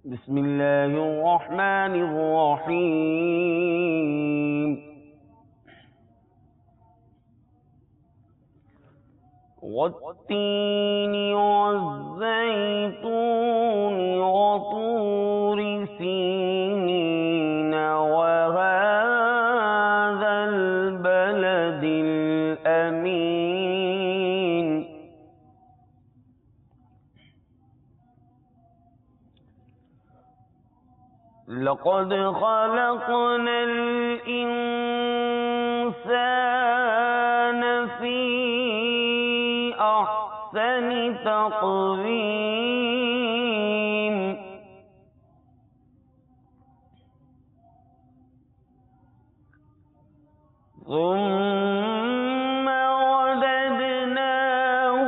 بسم الله الرحمن الرحيم والتين والزيتون وطور سينين وهذا البلد الأمين لقد خلقنا الإنسان في أحسن تقويم ثم رددناه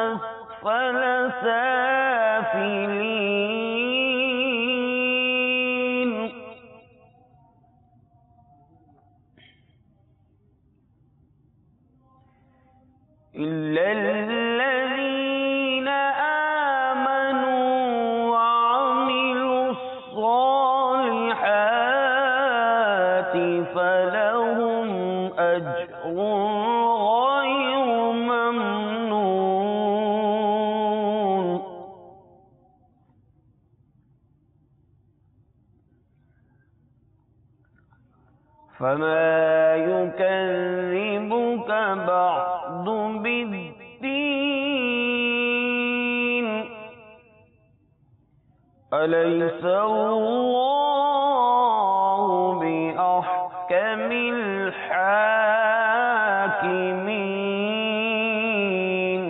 أسفل سافلين إلا الذين آمنوا وعملوا الصالحات فلهم أجر غير ممنون فما يكذبك بعد بالدين أليس الله بأحكم الحاكمين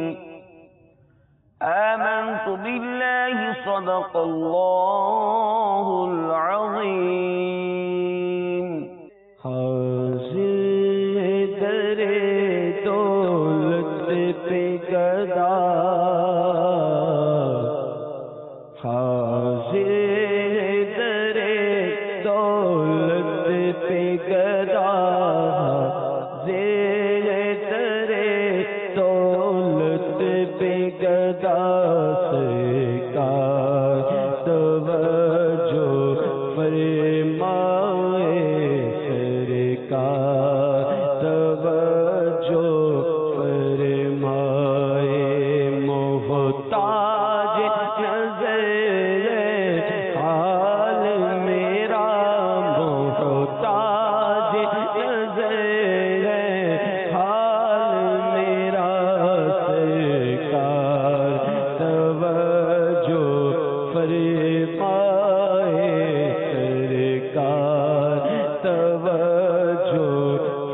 آمنت بالله صدق الله العظيم حاضر در دولت پہ گدا حاضر در دولت پہ گدا حاضر در دولت پہ گدا سرکار توجہ فرمائے سرکار توجہ فرمائے محتاج نظر حال میرا محتاج نظر حال میرا سرکار توجہ فرمائے سرکار توجہ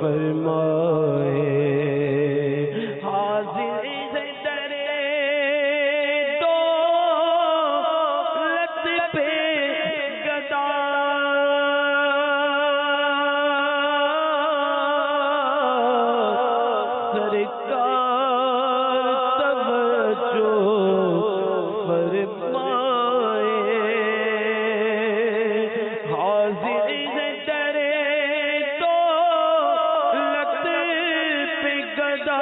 فرمائے حاضر در دولت پہ گدا سرکار توجہ فرمائے حاضر در دولت پہ گدا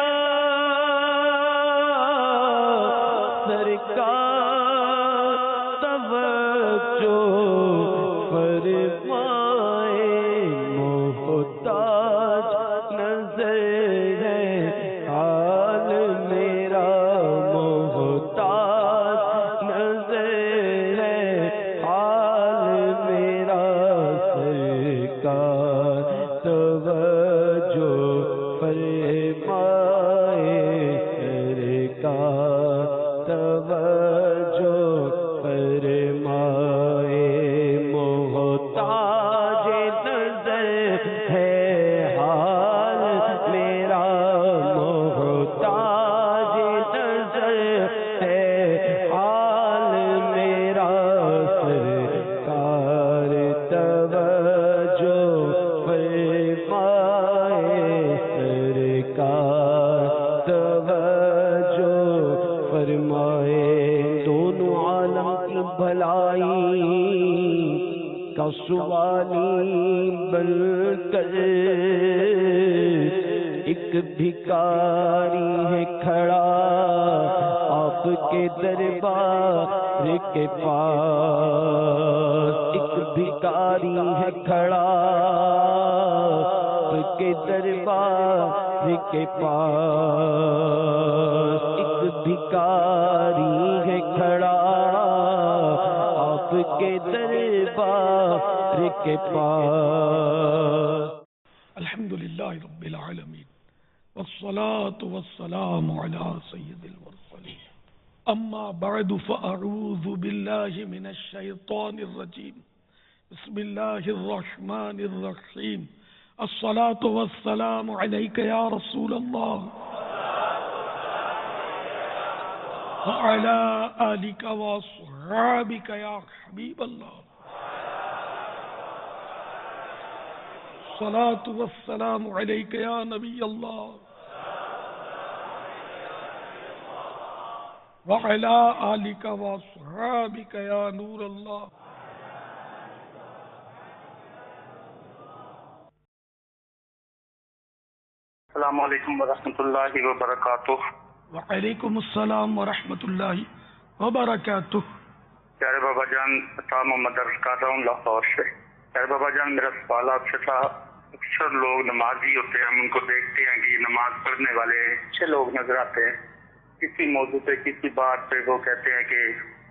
سرکار توجہ فرمائے محتاج نظر ہے حال میرا محتاج نظر ہے حال میرا سرکار توجہ فرمائے سرکار توجہ فرمائے محتاج نظر ہے حال میرا محتاج نظر ہے حال میرا سرکار توجہ فرمائے سرکار توجہ فرمائے دونوں عالم کی بھلائی کا سوالی بن کر ایک بھکاری ہے کھڑا آپ آپ کے دربار کے پاس ایک بھکاری ہے کھڑا، آپ کے دربار کے پاس ایک بھکاری ہے کھڑا، آپ کے دربار کے پاس۔ الحمدللہ رب العالمین والصلاة والسلام على سید المرسلین، اما بعد فاعوذ باللہ من الشیطان الرجیم، بسم اللہ الرحمن الرحیم، الصلاة والسلام علیک یا رسول اللہ وعلى آلک واصحابک یا حبیب اللہ، الصلاة والسلام علیک یا نبی اللہ وعلى آلک واصحابک یا نور اللہ۔ السلام علیکم ورحمۃ اللہ وبرکاتہ۔ وعلیکم السلام ورحمۃ اللہ وبرکاتہ۔ پیارے بابا جان، عطا محمد عرض کر رہا ہوں لاہور سے۔ پیارے بابا جان، میرا سوال آپ سے تھا، اکثر لوگ نمازی ہوتے ہیں، ہم ان کو دیکھتے ہیں کہ نماز پڑھنے والے اچھے لوگ نظر آتے ہیں، کسی موضوع پہ کسی بات پہ وہ کہتے ہیں کہ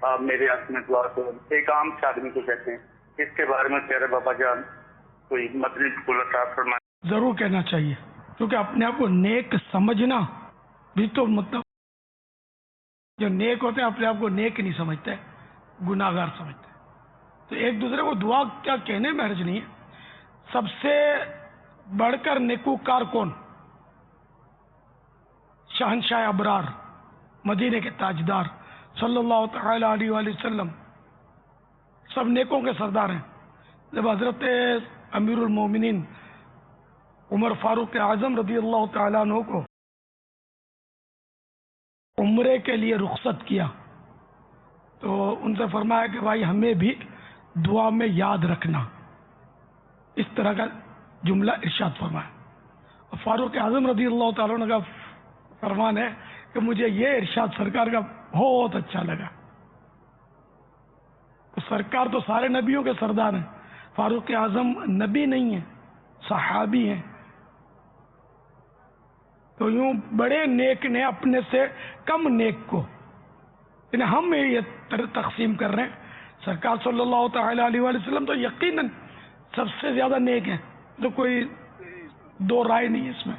آپ میرے حق میں دعا کرو، ایک عام سے آدمی کو کہتے ہیں، اس کے بارے میں پیارے بابا جان کوئی مدنی پھول عطا فرمائیں۔ ضرور کہنا چاہیے، کیونکہ اپنے آپ کو نیک سمجھنا بھی تو مطلب، جو نیک ہوتے ہیں اپنے آپ کو نیک نہیں سمجھتے، گناہ گار سمجھتے ہیں، تو ایک دوسرے کو دعا کیا کہنے میں حرج نہیں ہے۔ سب سے بڑھ کر نیکوکار کون؟ شہنشاہ ابرار، مدینے کے تاجدار صلی اللہ تعالی علیہ وآلہ وسلم سب نیکوں کے سردار ہیں۔ جب حضرت امیر المومنین عمر فاروق اعظم رضی اللہ تعالیٰ عنہ کو عمرے کے لیے رخصت کیا تو ان سے فرمایا کہ بھائی ہمیں بھی دعا میں یاد رکھنا، اس طرح کا جملہ ارشاد فرمایا۔ اور فاروق اعظم رضی اللہ تعالیٰ عنہ کا فرمان ہے کہ مجھے یہ ارشاد سرکار کا بہت اچھا لگا۔ تو سرکار تو سارے نبیوں کے سردار ہیں، فاروق اعظم نبی نہیں ہیں، صحابی ہیں، تو یوں بڑے نیک نے اپنے سے کم نیک کو، یعنی ہم یہ تقسیم کر رہے ہیں، سرکار صلی اللہ تعالی علیہ وآلہ وسلم تو یقیناً سب سے زیادہ نیک ہیں، تو کوئی دو رائے نہیں ہے اس میں۔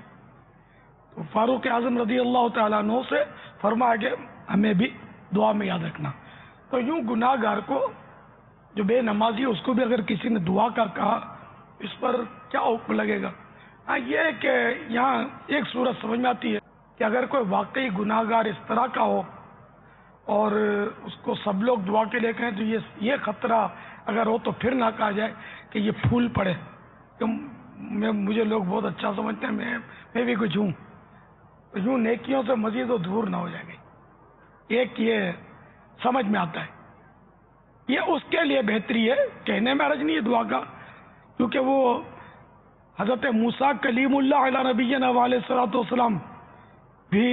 تو فاروق اعظم رضی اللہ تعالیٰ عنہ سے فرمایا کہ ہمیں بھی دعا میں یاد رکھنا۔ تو یوں گناہ گار کو، جو بے نمازی اس کو بھی اگر کسی نے دعا کا کہا، اس پر کیا حکم لگے گا؟ ہاں یہ کہ یہاں ایک صورت سمجھ میں آتی ہے کہ اگر کوئی واقعی گناہ گار اس طرح کا ہو اور اس کو سب لوگ دعا کے لے کہیں، تو یہ خطرہ اگر ہو تو پھر نہ کہا جائے کہ یہ پھول پڑے کہ مجھے لوگ بہت اچھا سمجھتے ہیں، میں بھی کچھ ہوں، تو یوں نیکیوں سے مزید و دور نہ ہو جائے گی۔ ایک یہ سمجھ میں آتا ہے، یہ اس کے لیے بہتری ہے، کہنے میں حرج نہیں ہے دعا کا، کیونکہ وہ حضرت موسیٰ کلیم اللہ علیہ نبینا علیہ الصلوۃ والسلام بھی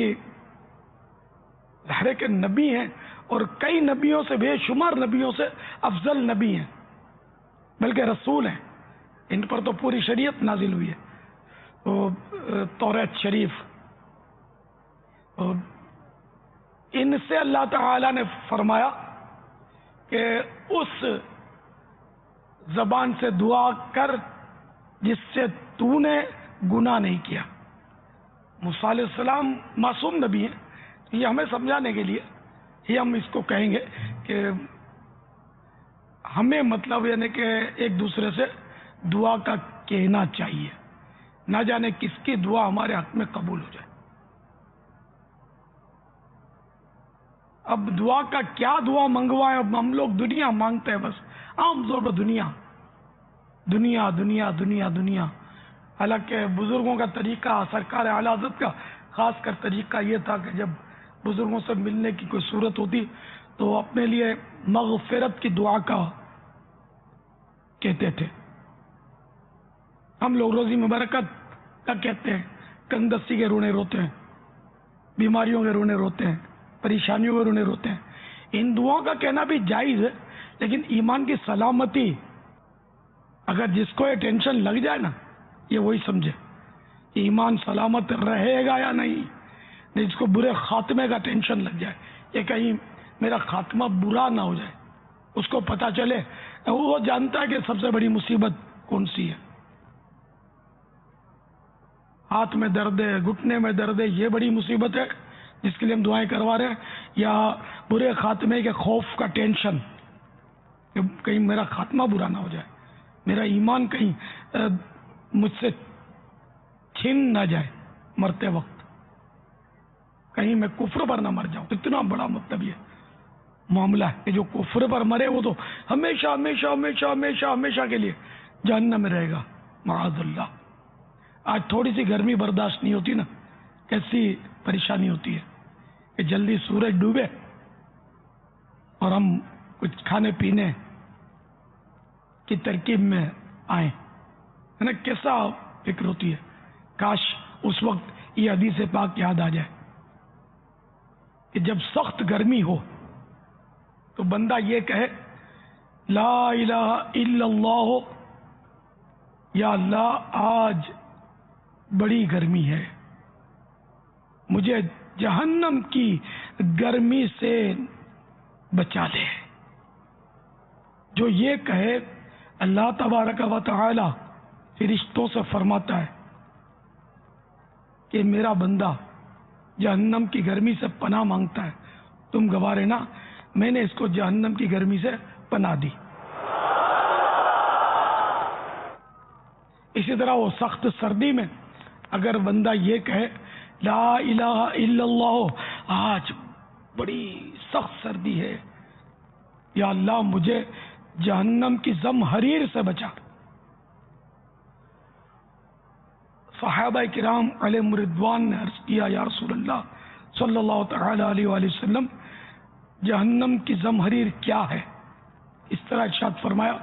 ظاہر کے نبی ہیں، اور کئی نبیوں سے، بے شمار نبیوں سے افضل نبی ہیں، بلکہ رسول ہیں، ان پر تو پوری شریعت نازل ہوئی ہے، توریت شریف، ان سے اللہ تعالی نے فرمایا کہ اس زبان سے دعا کر جس سے تو نے گناہ نہیں کیا۔ موسیٰ علیہ السلام معصوم نبی ہیں، یہ ہمیں سمجھانے کے لیے ہی ہم اس کو کہیں گے کہ ہمیں مطلب یعنی کہ ایک دوسرے سے دعا کا کہنا چاہیے، نہ جانے کس کی دعا ہمارے حق میں قبول ہو جائے۔ اب دعا کا کیا دعا منگوائیں؟ اب ہم لوگ دنیا مانگتے ہیں، بس عام طور پر دنیا دنیا دنیا دنیا دنیا، حالانکہ بزرگوں کا طریقہ، سرکار اعلیٰ حضرت کا خاص کر طریقہ یہ تھا کہ جب بزرگوں سے ملنے کی کوئی صورت ہوتی تو اپنے لیے مغفرت کی دعا کا کہتے تھے۔ ہم لوگ روزی مبارکت کا کہتے ہیں، کندسی کے رونے روتے ہیں، بیماریوں کے رونے روتے ہیں، پریشانیوں میں انہیں روتے ہیں. ان دعاؤں کا کہنا بھی جائز ہے، لیکن ایمان کی سلامتی، اگر جس کو یہ ٹینشن لگ جائے نا، یہ وہی سمجھے کہ ایمان سلامت رہے گا یا نہیں. جس کو برے خاتمے کا ٹینشن لگ جائے کہ کہیں میرا خاتمہ برا نہ ہو جائے، اس کو پتہ چلے، وہ جانتا ہے کہ سب سے بڑی مصیبت کون سی ہے. ہاتھ میں درد ہے، گھٹنے میں درد ہے، یہ بڑی مصیبت ہے جس کے لیے ہم دعائیں کروا رہے ہیں، یا برے خاتمے کے خوف کا ٹینشن کہ کہیں میرا خاتمہ برا نہ ہو جائے، میرا ایمان کہیں مجھ سے چھن نہ جائے مرتے وقت، کہیں میں کفر پر نہ مر جاؤں. اتنا بڑا مطلب یہ معاملہ ہے کہ جو کفر پر مرے وہ تو ہمیشہ ہمیشہ ہمیشہ ہمیشہ ہمیشہ کے لیے جہنم میں رہے گا، معاذ اللہ. آج تھوڑی سی گرمی برداشت نہیں ہوتی نا، کیسی پریشانی ہوتی ہے کہ جلدی سورج ڈوبے اور ہم کچھ کھانے پینے کی ترکیب میں آئیں، ہے نا. کیسا فکر ہوتی ہے، کاش اس وقت یہ حدیث پاک یاد آ جائے کہ جب سخت گرمی ہو تو بندہ یہ کہے لا الہ الا اللہ، یا اللہ آج بڑی گرمی ہے، مجھے جہنم کی گرمی سے بچا لے. جو یہ کہے، اللہ تبارک و تعالی فرشتوں سے فرماتا ہے کہ میرا بندہ جہنم کی گرمی سے پناہ مانگتا ہے، تم گواہ رہنا میں نے اس کو جہنم کی گرمی سے پناہ دی. اسی طرح وہ سخت سردی میں اگر بندہ یہ کہے لا الہ الا اللہ، آج بڑی سخت سردی ہے، یا اللہ مجھے جہنم کی زمہریر سے بچا. صحابہ کرام علیہم رضوان نے عرض کیا یا رسول اللہ صلی اللہ تعالی علیہ وآلہ وسلم، جہنم کی زمہریر کیا ہے؟ اس طرح ارشاد فرمایا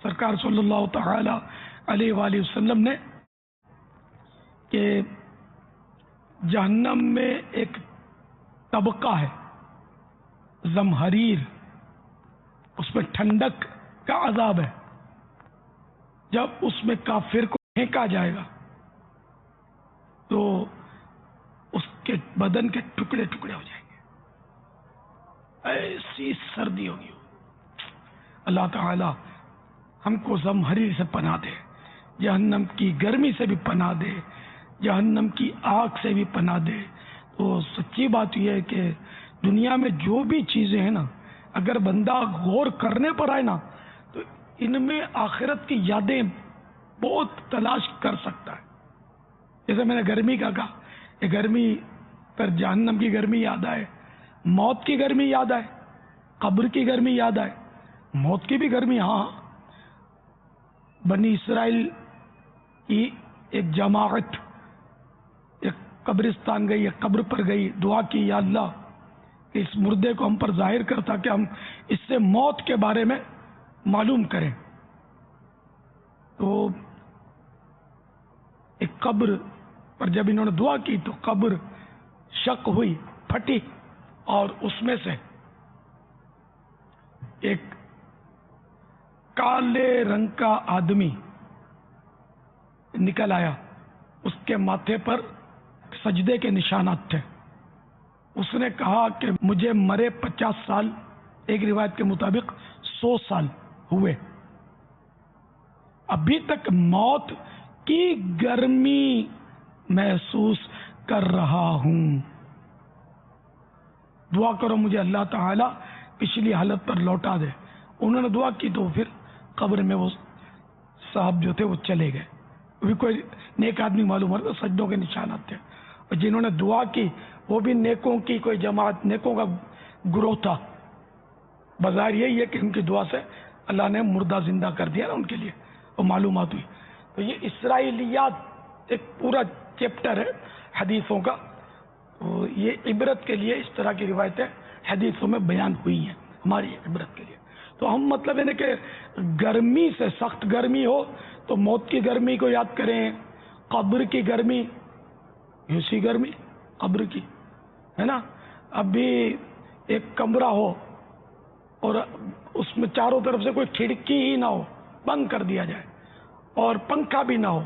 سرکار صلی اللہ تعالی علیہ وآلہ وسلم نے کہ جہنم میں ایک طبقہ ہے زمہریر، اس میں ٹھنڈک کا عذاب ہے. جب اس میں کافر کو پھینکا جائے گا تو اس کے بدن کے ٹکڑے ٹکڑے ہو جائیں گے، ایسی سردی ہوگی. اللہ تعالی ہم کو زمہریر سے پناہ دے، جہنم کی گرمی سے بھی پناہ دے، جہنم کی آگ سے بھی پناہ دے. تو سچی بات یہ ہے کہ دنیا میں جو بھی چیزیں ہیں نا، اگر بندہ غور کرنے پر آئے نا تو ان میں آخرت کی یادیں بہت تلاش کر سکتا ہے. جیسے میں نے گرمی کا کہا، یہ گرمی پر جہنم کی گرمی یاد آئے، موت کی گرمی یاد آئے، قبر کی گرمی یاد آئے. موت کی بھی گرمی، ہاں، بنی اسرائیل کی ایک جماعت ایک قبرستان گئی، ایک قبر پر گئی، دعا کی یا اللہ کہ اس مردے کو ہم پر ظاہر کر تاکہ ہم اس سے موت کے بارے میں معلوم کریں. تو ایک قبر پر جب انہوں نے دعا کی تو قبر شق ہوئی، پھٹی، اور اس میں سے ایک کالے رنگ کا آدمی نکل آیا. اس کے ماتھے پر سجدے کے نشانات تھے. اس نے کہا کہ مجھے مرے 50 سال، ایک روایت کے مطابق 100 سال ہوئے، ابھی تک موت کی گرمی محسوس کر رہا ہوں. دعا کرو مجھے اللہ تعالی پچھلی حالت پر لوٹا دے. انہوں نے دعا کی تو پھر قبر میں وہ صاحب جو تھے وہ چلے گئے. بھی کوئی نیک آدمی معلوم ہو رہا، سجدوں کے نشانات تھے. اور جنہوں نے دعا کی وہ بھی نیکوں کی کوئی جماعت، نیکوں کا گروہ تھا. بظاہر یہی ہے کہ ان کی دعا سے اللہ نے مردہ زندہ کر دیا نا ان کے لیے، وہ معلومات ہوئی. تو یہ اسرائیلیات ایک پورا چیپٹر ہے حدیثوں کا. تو یہ عبرت کے لیے اس طرح کی روایتیں حدیثوں میں بیان ہوئی ہیں ہماری عبرت کے لیے. تو ہم مطلب ہے نا کہ گرمی سے، سخت گرمی ہو تو موت کی گرمی کو یاد کریں، قبر کی گرمی، اسی گرمی قبر کی ہے نا. اب بھی ایک کمرہ ہو اور اس میں چاروں طرف سے کوئی کھڑکی ہی نہ ہو، بند کر دیا جائے اور پنکھا بھی نہ ہو،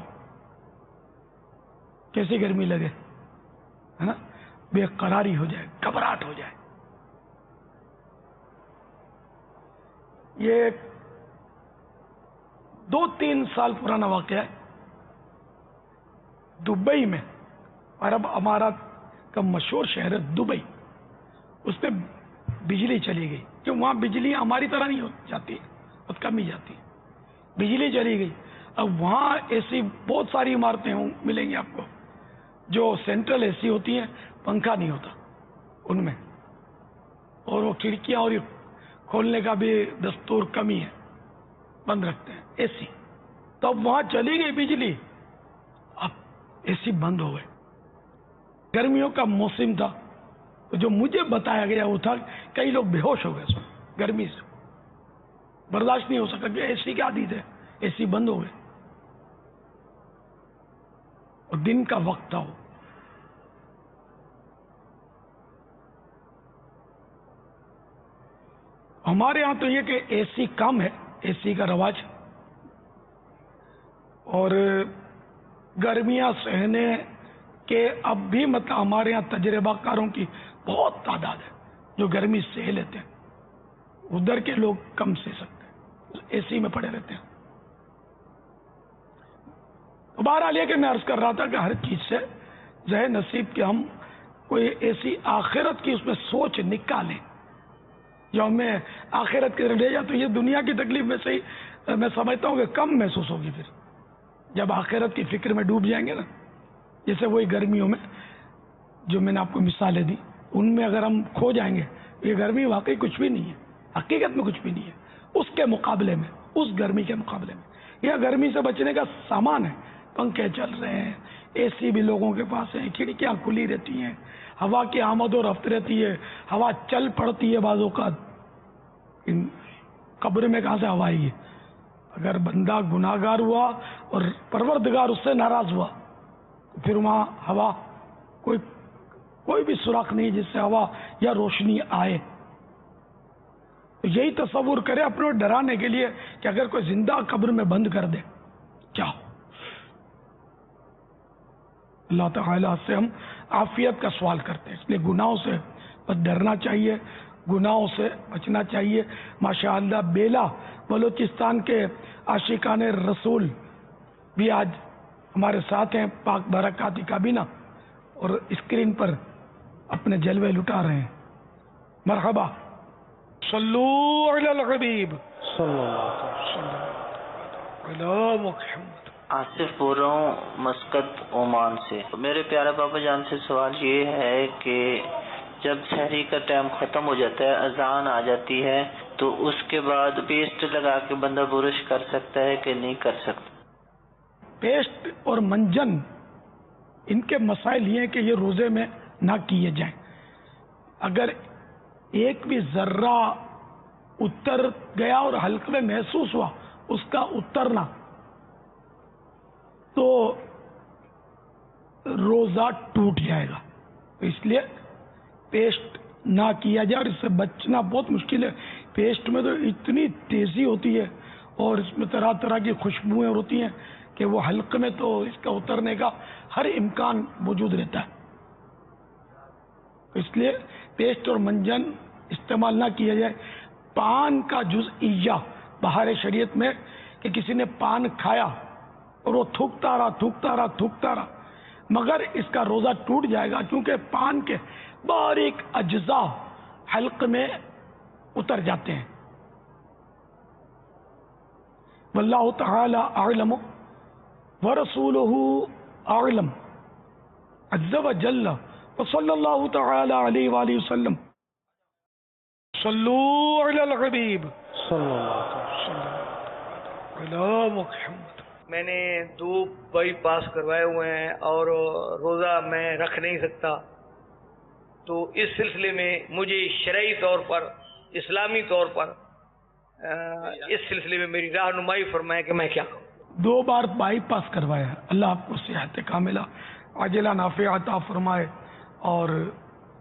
کیسی گرمی لگے، ہے نا؟ بے قراری ہو جائے، گھبراہٹ ہو جائے۔ یہ 2-3 سال پرانا واقعہ ہے دبئی میں، عرب امارات کا مشہور شہر ہے دبئی، اس میں بجلی چلی گئی، کہ وہاں بجلی ہماری طرح نہیں جاتی ہے، بہت کم ہی جاتی ہے، بجلی چلی گئی۔ اب وہاں ایسی بہت ساری عمارتیں ملیں گی آپ کو جو سینٹرل اے سی ہوتی ہیں، پنکھا نہیں ہوتا ان میں، اور وہ کھڑکیاں اور کھولنے کا بھی دستور کم ہی ہے، بند رکھتے ہیں اے سی۔ تو اب وہاں چلی گئی بجلی، اب اے سی بند ہو گئے، گرمیوں کا موسم تھا، تو جو مجھے بتایا گیا وہ تھا کئی لوگ بے ہوش ہو گئے اس میں، گرمی سے برداشت نہیں ہو سکا کہ اے سی کے عادی تھے، اے سی بند ہو گئے، اور دن کا وقت تھا وہ۔ ہمارے ہاں تو یہ کہ اے سی کم ہے، اے سی کا رواج، اور گرمیاں سہنے کے اب بھی مطلب ہمارے ہاں تجربہ کاروں کی بہت تعداد ہے جو گرمی سہ لیتے ہیں، ادھر کے لوگ کم سہ سکتے ہیں، اے سی میں پڑے رہتے ہیں۔ بہرحال یہ کہ میں عرض کر رہا تھا کہ ہر چیز سے ذہن نصیب کہ ہم کوئی ایسی آخرت کی اس میں سوچ نکالیں جو ہمیں آخرت کی طرف لے جائے، تو یہ دنیا کی تکلیف میں سے ہی میں سمجھتا ہوں کہ کم محسوس ہوگی پھر جب آخرت کی فکر میں ڈوب جائیں گے نا، جیسے وہی گرمیوں میں جو میں نے آپ کو مثالیں دی، ان میں اگر ہم کھو جائیں گے، یہ گرمی واقعی کچھ بھی نہیں ہے، حقیقت میں کچھ بھی نہیں ہے اس کے مقابلے میں، اس گرمی کے مقابلے میں۔ یہ گرمی سے بچنے کا سامان ہے، پنکھے چل رہے ہیں، اے سی بھی لوگوں کے پاس ہیں، کھڑکیاں کھلی رہتی ہیں، ہوا کی آمد و رفت رہتی ہے، ہوا چل پڑتی ہے بعض اوقات۔ قبر میں کہاں سے ہوا آئی ہے؟ اگر بندہ گناہگار ہوا اور پروردگار اس سے ناراض ہوا تو پھر وہاں ہوا کوئی بھی سوراخ نہیں جس سے ہوا یا روشنی آئے۔ تو یہی تصور کرے اپنے ڈرانے کے لیے کہ اگر کوئی زندہ قبر میں بند کر دے کیا ہو۔ اللہ تعالیٰ سے ہم عافیت کا سوال کرتے ہیں، اس لیے گناہوں سے بس ڈرنا چاہیے، گناہوں سے بچنا چاہیے۔ ماشاءاللہ بیلا بلوچستان کے عاشقان رسول بھی آج ہمارے ساتھ ہیں، پاک برکاتی کابینہ، اور اسکرین پر اپنے جلوے لٹا رہے ہیں۔ مرحبا، صلو علی الحبیب صلی اللہ علی محمد۔ آصف بول رہا ہوں مسقط عمان سے۔ میرے پیارے بابا جان سے سوال یہ ہے کہ جب سحری کا ٹائم ختم ہو جاتا ہے، اذان آ جاتی ہے، تو اس کے بعد پیسٹ لگا کے بندہ برش کر سکتا ہے کہ نہیں کر سکتا؟ پیسٹ اور منجن ان کے مسائل یہ ہیں کہ یہ روزے میں نہ کیے جائیں۔ اگر ایک بھی ذرہ اتر گیا اور حلق میں محسوس ہوا اس کا اترنا، تو روزہ ٹوٹ جائے گا۔ اس لیے پیسٹ نہ کیا جائے، اور اس سے بچنا بہت مشکل ہے۔ پیسٹ میں تو اتنی تیزی ہوتی ہے اور اس میں طرح طرح کی خوشبوئیں ہوتی ہیں کہ وہ حلق میں تو اس کا اترنے کا ہر امکان موجود رہتا ہے۔ اس لیے پیسٹ اور منجن استعمال نہ کیا جائے۔ پان کا جزئیہ بہار شریعت میں کہ کسی نے پان کھایا اور وہ تھوکتا رہا مگر اس کا روزہ ٹوٹ جائے گا، کیونکہ پان کے باریک اجزاء حلق میں اتر جاتے ہیں۔ واللہ تعالی اعلم ورسولہ اعلم عز وجل وصلی اللہ تعالی علیہ وآلہ وسلم۔ صلو علی الحبیب صلی اللہ علی محمد۔ میں نے 2 بائی پاس کروائے ہوئے ہیں اور روزہ میں رکھ نہیں سکتا، تو اس سلسلے میں مجھے شرعی طور پر، اسلامی طور پر اس سلسلے میں میری رہنمائی فرمائے کہ میں کیا کروں۔ 2 بار بائی پاس کروایا، اللہ آپ کو صحت کاملہ عاجلہ نافعہ عطا فرمائے اور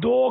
2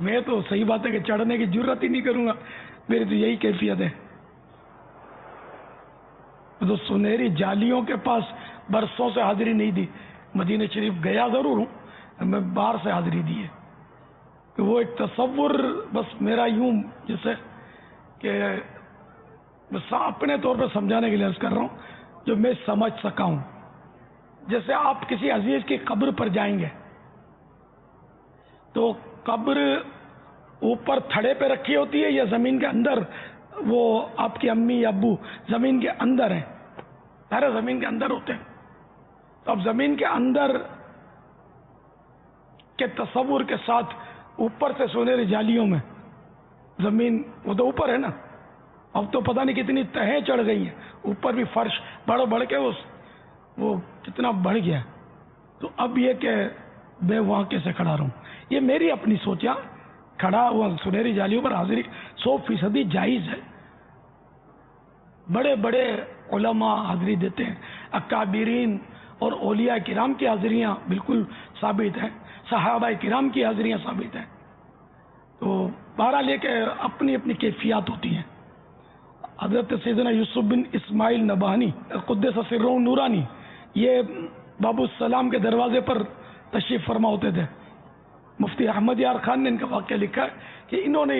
میں تو صحیح بات ہے کہ چڑھنے کی جرت ہی نہیں کروں گا، میری تو یہی کیفیت ہے. تو سنہری جالیوں کے پاس برسوں سے حاضری نہیں دی. مدینہ شریف گیا ضرور ہوں، میں باہر سے حاضری دی ہے. کہ وہ ایک تصور بس میرا یوں جیسے کہ بس اپنے طور پر سمجھانے کے لیے عرض کر رہا ہوں جو میں سمجھ سکا ہوں. جیسے آپ کسی عزیز کی قبر پر جائیں گے تو قبر اوپر تھڑے پہ رکھی ہوتی ہے یا زمین کے اندر؟ وہ آپ کی امی ابو زمین کے اندر ہیں، سارے زمین کے اندر ہوتے ہیں. تو اب زمین کے اندر کے تصور کے ساتھ اوپر سے سنہری جالیوں میں زمین، وہ تو اوپر ہے نا، اب تو پتہ نہیں کتنی تہیں چڑھ گئی ہیں، اوپر بھی فرش بڑھ کے وہ کتنا بڑھ گیا. تو اب یہ کہ میں وہاں کیسے کھڑا رہوں، یہ میری اپنی سوچا. کھڑا ہوا سنہری جالیوں پر حاضری 100% جائز ہے. بڑے بڑے علماء حاضری دیتے ہیں، اکابرین اور اولیاء کرام کی حاضریاں بالکل ثابت ہیں، صحابہ کرام کی حاضریاں ثابت ہیں. تو بہرحال یہ کہ اپنی اپنی کیفیات ہوتی ہیں. حضرت سیدنا یوسف بن اسماعیل نبہانی قدس سرہ نورانی یہ باب السلام کے دروازے پر تشریف فرما ہوتے تھے. مفتی احمد یار خان نے ان کا واقعہ لکھا ہے کہ انہوں نے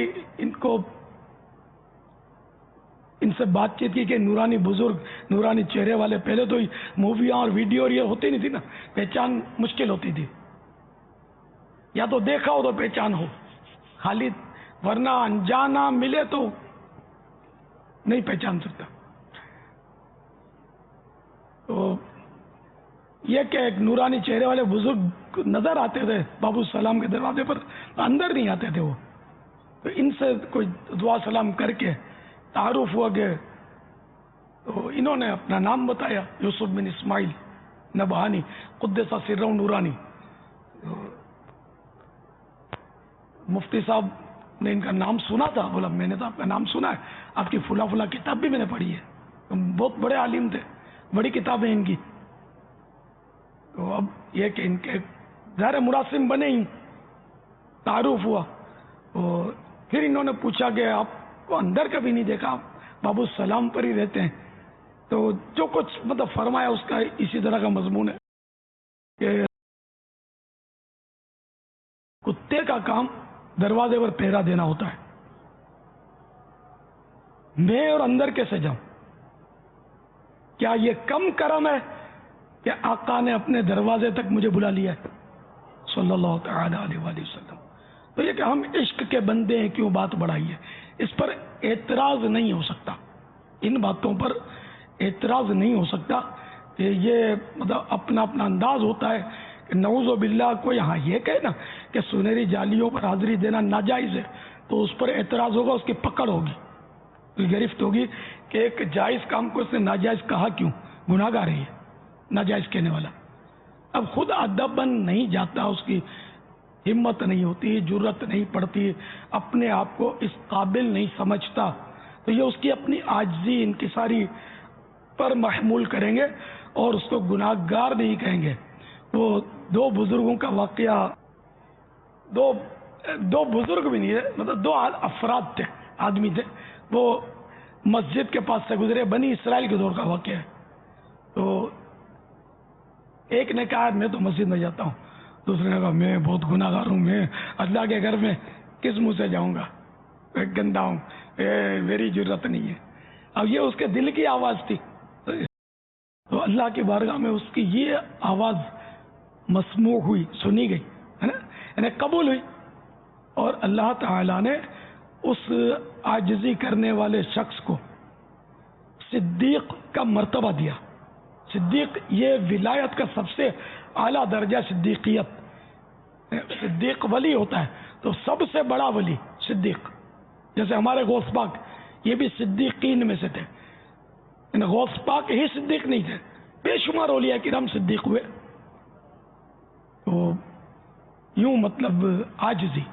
ان سے بات چیت کی کہ نورانی بزرگ، نورانی چہرے والے، پہلے تو موویاں اور ویڈیو اور یہ ہوتی نہیں تھی نا، پہچان مشکل ہوتی تھی. یا تو دیکھا ہو تو پہچان ہو، خالی ورنہ انجانا ملے تو نہیں پہچان سکتا. تو یہ کہ ایک نورانی چہرے والے بزرگ نظر آتے تھے باب السلام کے دروازے پر، اندر نہیں آتے تھے وہ. تو ان سے کوئی دعا سلام کر کے تعارف ہوا کہ تو انہوں نے اپنا نام بتایا، یوسف بن اسماعیل نبہانی قدس سرہ نورانی. مفتی صاحب نے ان کا نام سنا تھا، بولا میں نے تو آپ کا نام سنا ہے، آپ کی فلاں فلاں کتاب بھی میں نے پڑھی ہے. بہت بڑے عالم تھے، بڑی کتابیں ان کی. تو اب یہ کہ ان کے ظاہر مراسم بنے ہی، تعارف ہوا. اور پھر انہوں نے پوچھا کہ آپ کو اندر کبھی نہیں دیکھا، آپ باب السلام پر ہی رہتے ہیں. تو جو کچھ مطلب فرمایا اس کا اسی طرح کا مضمون ہے کہ کتے کا کام دروازے پر پہرا دینا ہوتا ہے. میں اور اندر کیسے جاؤں؟ کیا یہ کم کرم ہے کہ آقا نے اپنے دروازے تک مجھے بلا لیا ہے صلی اللہ تعالی علیہ وآلہ وسلم؟ تو یہ کہ ہم عشق کے بندے ہیں، کیوں بات بڑھائی ہے؟ اس پر اعتراض نہیں ہو سکتا، ان باتوں پر اعتراض نہیں ہو سکتا کہ یہ مطلب اپنا اپنا انداز ہوتا ہے. کہ نعوذ باللہ کوئی ہاں یہ کہے نا کہ سنہری جالیوں پر حاضری دینا ناجائز ہے تو اس پر اعتراض ہوگا، اس کی پکڑ ہوگی، گرفت ہوگی کہ ایک جائز کام کو اس نے ناجائز کہا کیوں؟ گناہ گار ہے ناجائز کہنے والا. اب خود ادباً نہیں جاتا، اس کی ہمت نہیں ہوتی، جرت نہیں پڑتی، اپنے آپ کو اس قابل نہیں سمجھتا، تو یہ اس کی اپنی عاجزی انکساری پر محمول کریں گے اور اس کو گناہ گار نہیں کہیں گے. وہ دو بزرگوں کا واقعہ، دو بزرگ بھی نہیں ہے، مطلب دو افراد تھے، آدمی تھے، وہ مسجد کے پاس سے گزرے، بنی اسرائیل کے دور کا واقعہ ہے. تو ایک نے کہا میں تو مسجد میں جاتا ہوں، دوسرے نے کہا میں بہت گناہ گار ہوں، میں اللہ کے گھر میں کس منہ سے جاؤں گا، گندا ہوں، میری جرت نہیں ہے. اب یہ اس کے دل کی آواز تھی، تو اللہ کی بارگاہ میں اس کی یہ آواز مسموع ہوئی، سنی گئی ہے نا، یعنی قبول ہوئی. اور اللہ تعالیٰ نے اس عاجزی کرنے والے شخص کو صدیق کا مرتبہ دیا. صدیق یہ ولایت کا سب سے اعلیٰ درجہ صدیقیت. صدیق ولی ہوتا ہے تو سب سے بڑا ولی صدیق. جیسے ہمارے غوث پاک یہ بھی صدیقین میں سے تھے، یعنی غوث پاک ہی صدیق نہیں تھے، بے شمار اولیاء کرام صدیق ہوئے. تو یوں مطلب عاجزی.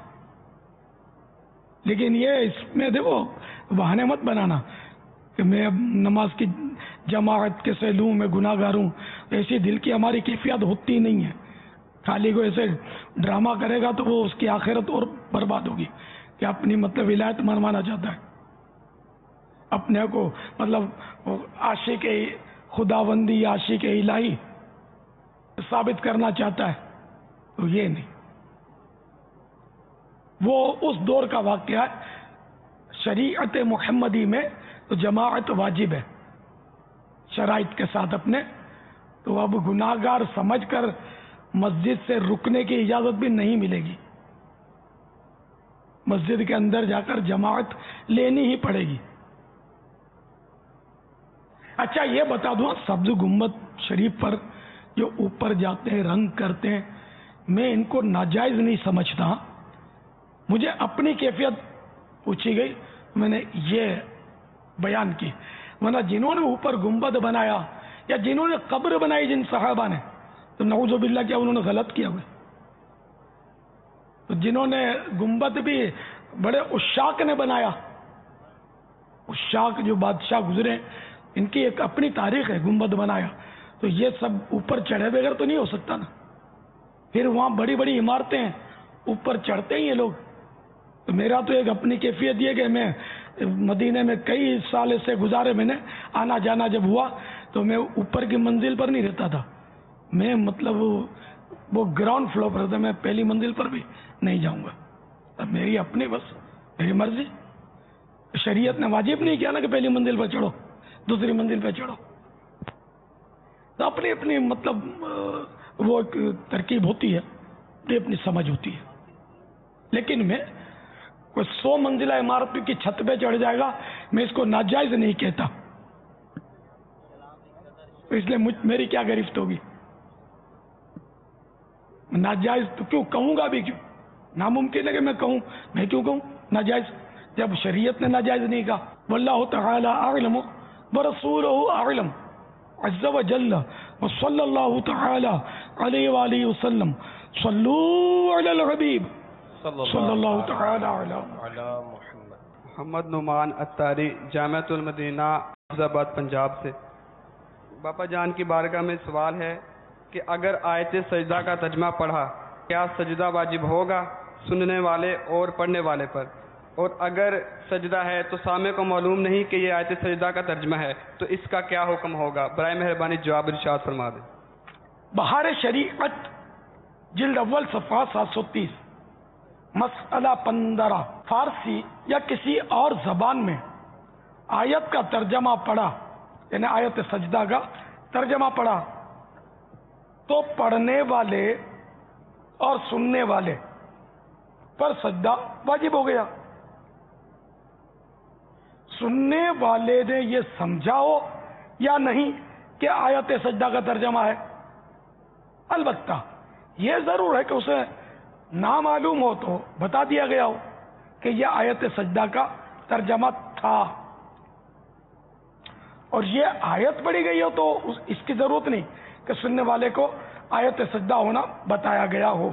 لیکن یہ اس میں دیکھو بہانے مت بنانا کہ میں اب نماز کی جماعت کیسے لوں، میں گناہ گار ہوں. ایسی دل کی ہماری کیفیت ہوتی نہیں ہے. خالی کو ایسے ڈرامہ کرے گا تو وہ اس کی آخرت اور برباد ہوگی کہ اپنی مطلب ولایت منوانا چاہتا ہے، اپنے کو مطلب عاشق خداوندی، عاشق الہی ثابت کرنا چاہتا ہے، تو یہ نہیں، وہ اس دور کا واقعہ ہے۔ شریعت محمدی میں تو جماعت واجب ہے شرائط کے ساتھ اپنے، تو اب گناہگار سمجھ کر مسجد سے رکنے کی اجازت بھی نہیں ملے گی، مسجد کے اندر جا کر جماعت لینی ہی پڑے گی۔ اچھا یہ بتا دوں، سبز گنبد شریف پر جو اوپر جاتے ہیں رنگ کرتے ہیں، میں ان کو ناجائز نہیں سمجھتا، مجھے اپنی کیفیت پوچھی گئی میں نے یہ بیان کی، ورنہ جنہوں نے اوپر گنبد بنایا یا جنہوں نے قبر بنائی جن صحابہ نے، تو نعوذ باللہ کیا انہوں نے غلط کیا ہوئے؟ تو جنہوں نے گنبد بھی بڑے عشاق نے بنایا، عشاق جو بادشاہ گزرے ان کی ایک اپنی تاریخ ہے، گنبد بنایا، تو یہ سب اوپر چڑھے بغیر تو نہیں ہو سکتا نا، پھر وہاں بڑی بڑی عمارتیں ہیں اوپر چڑھتے ہی یہ لوگ، تو میرا تو ایک اپنی کیفیت یہ کہ میں مدینے میں کئی سال سے گزارے، میں نے آنا جانا جب ہوا تو میں اوپر کی منزل پر نہیں رہتا تھا، میں مطلب وہ گراؤنڈ فلور پر تھا، میں پہلی منزل پر بھی نہیں جاؤں گا، اب میری اپنی بس میری مرضی، شریعت نے واجب نہیں کیا نا کہ پہلی منزل پر چڑھو دوسری منزل پہ چڑھو، تو اپنی اپنی مطلب وہ ایک ترکیب ہوتی ہے، اپنی اپنی سمجھ ہوتی ہے، لیکن میں کوئی 100 منزلہ عمارت کی چھت پہ چڑھ جائے گا میں اس کو ناجائز نہیں کہتا، تو اس لیے میری کیا گرفت ہوگی، ناجائز تو کیوں کہوں گا بھی، کیوں ناممکن ہے کہ میں کہوں، میں کیوں کہوں ناجائز جب شریعت نے ناجائز نہیں کہا۔ واللہ تعالی اعلم ورسولہ اعلم عز وجل وصلی اللہ تعالی علیہ وآلہ وسلم صلو علی الحبیب صلی اللہ تعالی علی محمد نعمان اتاری، جامعۃ المدینہ حفیظ آباد پنجاب سے۔ باپا جان کی بارگاہ میں سوال ہے کہ اگر آیت سجدہ کا ترجمہ پڑھا کیا سجدہ واجب ہوگا سننے والے اور پڑھنے والے پر، اور اگر سجدہ ہے تو سامع کو معلوم نہیں کہ یہ آیت سجدہ کا ترجمہ ہے تو اس کا کیا حکم ہوگا؟ برائے مہربانی جواب ارشاد فرما دیں۔ بہار شریعت جلد اول صفحہ 730 مسئلہ 15، فارسی یا کسی اور زبان میں آیت کا ترجمہ پڑھا، یعنی آیت سجدہ کا ترجمہ پڑھا تو پڑھنے والے اور سننے والے پر سجدہ واجب ہو گیا۔ سننے والے نے یہ سمجھا ہو یا نہیں کہ آیت سجدہ کا ترجمہ ہے، البتہ یہ ضرور ہے کہ اسے نامعلوم ہو تو بتا دیا گیا ہو کہ یہ آیت سجدہ کا ترجمہ تھا، اور یہ آیت پڑھی گئی ہو تو اس کی ضرورت نہیں کہ سننے والے کو آیت سجدہ ہونا بتایا گیا ہو۔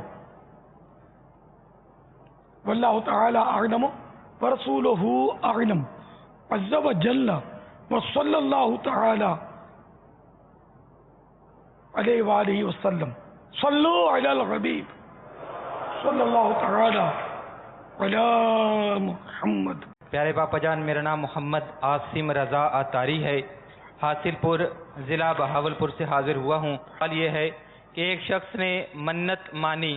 واللہ تعالی اعلم ورسولہ اعلم عز وجل وصلی اللہ تعالی علیہ وآلہ وسلم صلو علی الحبیب صلی اللہ تعالی علی محمد۔ پیارے باپا جان، میرا نام محمد عاصم رضا اتاری ہے، حاصل پور ضلع بہاولپور سے حاضر ہوا ہوں۔ سوال یہ ہے کہ ایک شخص نے منت مانی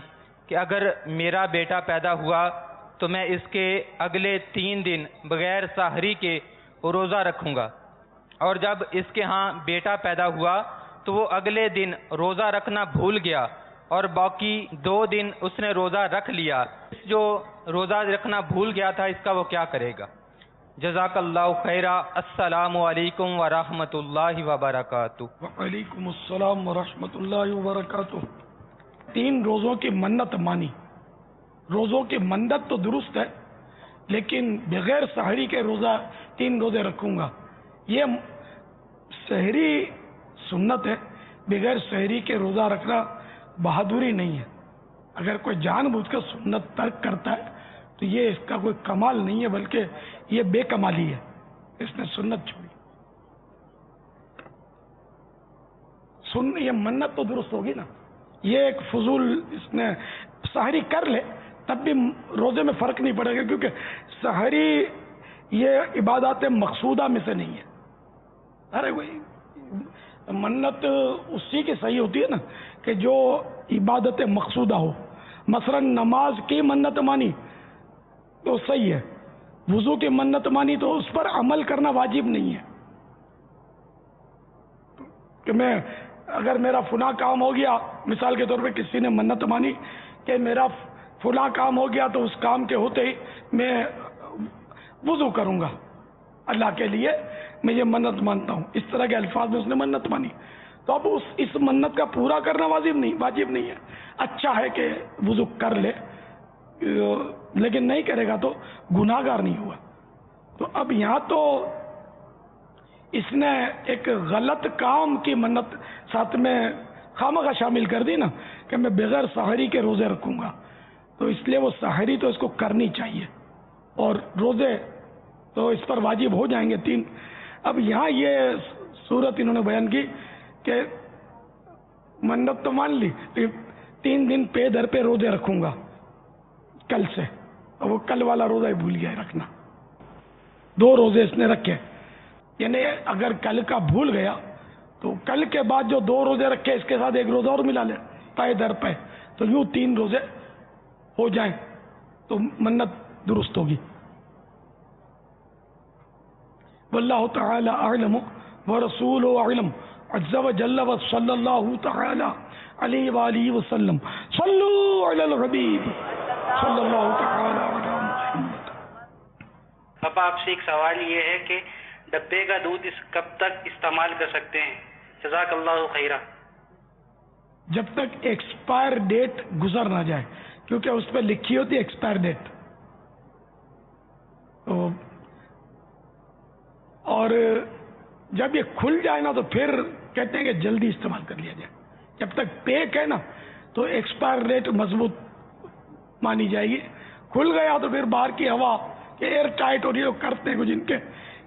کہ اگر میرا بیٹا پیدا ہوا تو میں اس کے اگلے 3 دن بغیر سحری کے روزہ رکھوں گا، اور جب اس کے ہاں بیٹا پیدا ہوا تو وہ اگلے دن روزہ رکھنا بھول گیا اور باقی 2 دن اس نے روزہ رکھ لیا۔ جو روزہ رکھنا بھول گیا تھا اس کا وہ کیا کرے گا؟ جزاک اللہ خیرہ۔ السلام علیکم ورحمۃ اللہ وبرکاتہ۔ وعلیکم السلام ورحمۃ اللہ وبرکاتہ۔ 3 روزوں کی منت مانی، روزوں کی منت تو درست ہے لیکن بغیر سحری کے روزہ 3 روزے رکھوں گا، یہ سحری سنت ہے، بغیر سحری کے روزہ رکھنا بہادری نہیں ہے۔ اگر کوئی جان بوجھ کر سنت ترک کرتا ہے تو یہ اس کا کوئی کمال نہیں ہے بلکہ یہ بے کمالی ہے، اس نے سنت چھوڑی۔ یہ منت تو درست ہوگی نا، یہ ایک فضول اس نے سحری کر لے تب بھی روزے میں فرق نہیں پڑے گا، کیونکہ سحری یہ عبادات مقصودہ میں سے نہیں ہے. ارے وہی منت اسی کی صحیح ہوتی ہے نا کہ جو عبادت مقصودہ ہو. مثلا نماز کی منت مانی تو صحیح ہے، وضو کی منت مانی تو اس پر عمل کرنا واجب نہیں ہے. کہ میں اگر میرا فلاں کام ہو گیا، مثال کے طور پہ کسی نے منت مانی کہ میرا فلاں کام ہو گیا تو اس کام کے ہوتے ہی میں وضو کروں گا اللہ کے لیے، میں یہ منت مانتا ہوں، اس طرح کے الفاظ میں اس نے منت مانی، تو اب اس منت کا پورا کرنا واجب نہیں ہے. اچھا ہے کہ وضو کر لے، لیکن نہیں کرے گا تو گناہ گار نہیں ہوا. تو اب یہاں تو اس نے ایک غلط کام کی منت ساتھ میں خامخواہ شامل کر دی نا کہ میں بغیر سحری کے روزے رکھوں گا، تو اس لیے وہ سحری تو اس کو کرنی چاہیے اور روزے تو اس پر واجب ہو جائیں گے 3. اب یہاں یہ صورت انہوں نے بیان کی کہ منت تو مان لی 3 دن پے در پہ روزے رکھوں گا کل سے، اور وہ کل والا روزہ ہی بھول گیا رکھنا. 2 روزے اس نے رکھے، یعنی اگر کل کا بھول گیا تو کل کے بعد جو 2 روزے رکھے اس کے ساتھ 1 روزہ اور ملا لے پے در پہ، تو یوں 3 روزے ہو جائیں تو منت درست ہوگی. واللہ تعالی اعلم ورسولہ اعلم عز وجل وصلی اللہ تعالی علیہ وآلہ وسلم. صلو علی الحبیب صلی اللہ تعالی علی محمد. اب آپ سے ایک سوال یہ ہے کہ ڈبے کا دودھ کب تک استعمال کر سکتے ہیں؟ جزاک اللہ خیرہ. جب تک ایکسپائر ڈیٹ گزر نہ جائے، کیونکہ اس پہ لکھی ہوتی ہے ایکسپائر ڈیٹ. اور جب یہ کھل جائے نا تو پھر کہتے ہیں کہ جلدی استعمال کر لیا جائے. جب تک پیک ہے نا تو ایکسپائر ڈیٹ مضبوط مانی جائے گی. کھل گیا تو پھر باہر کی ہوا ایئر ٹائٹ اور یہ کرتے ہیں کچھ ان کے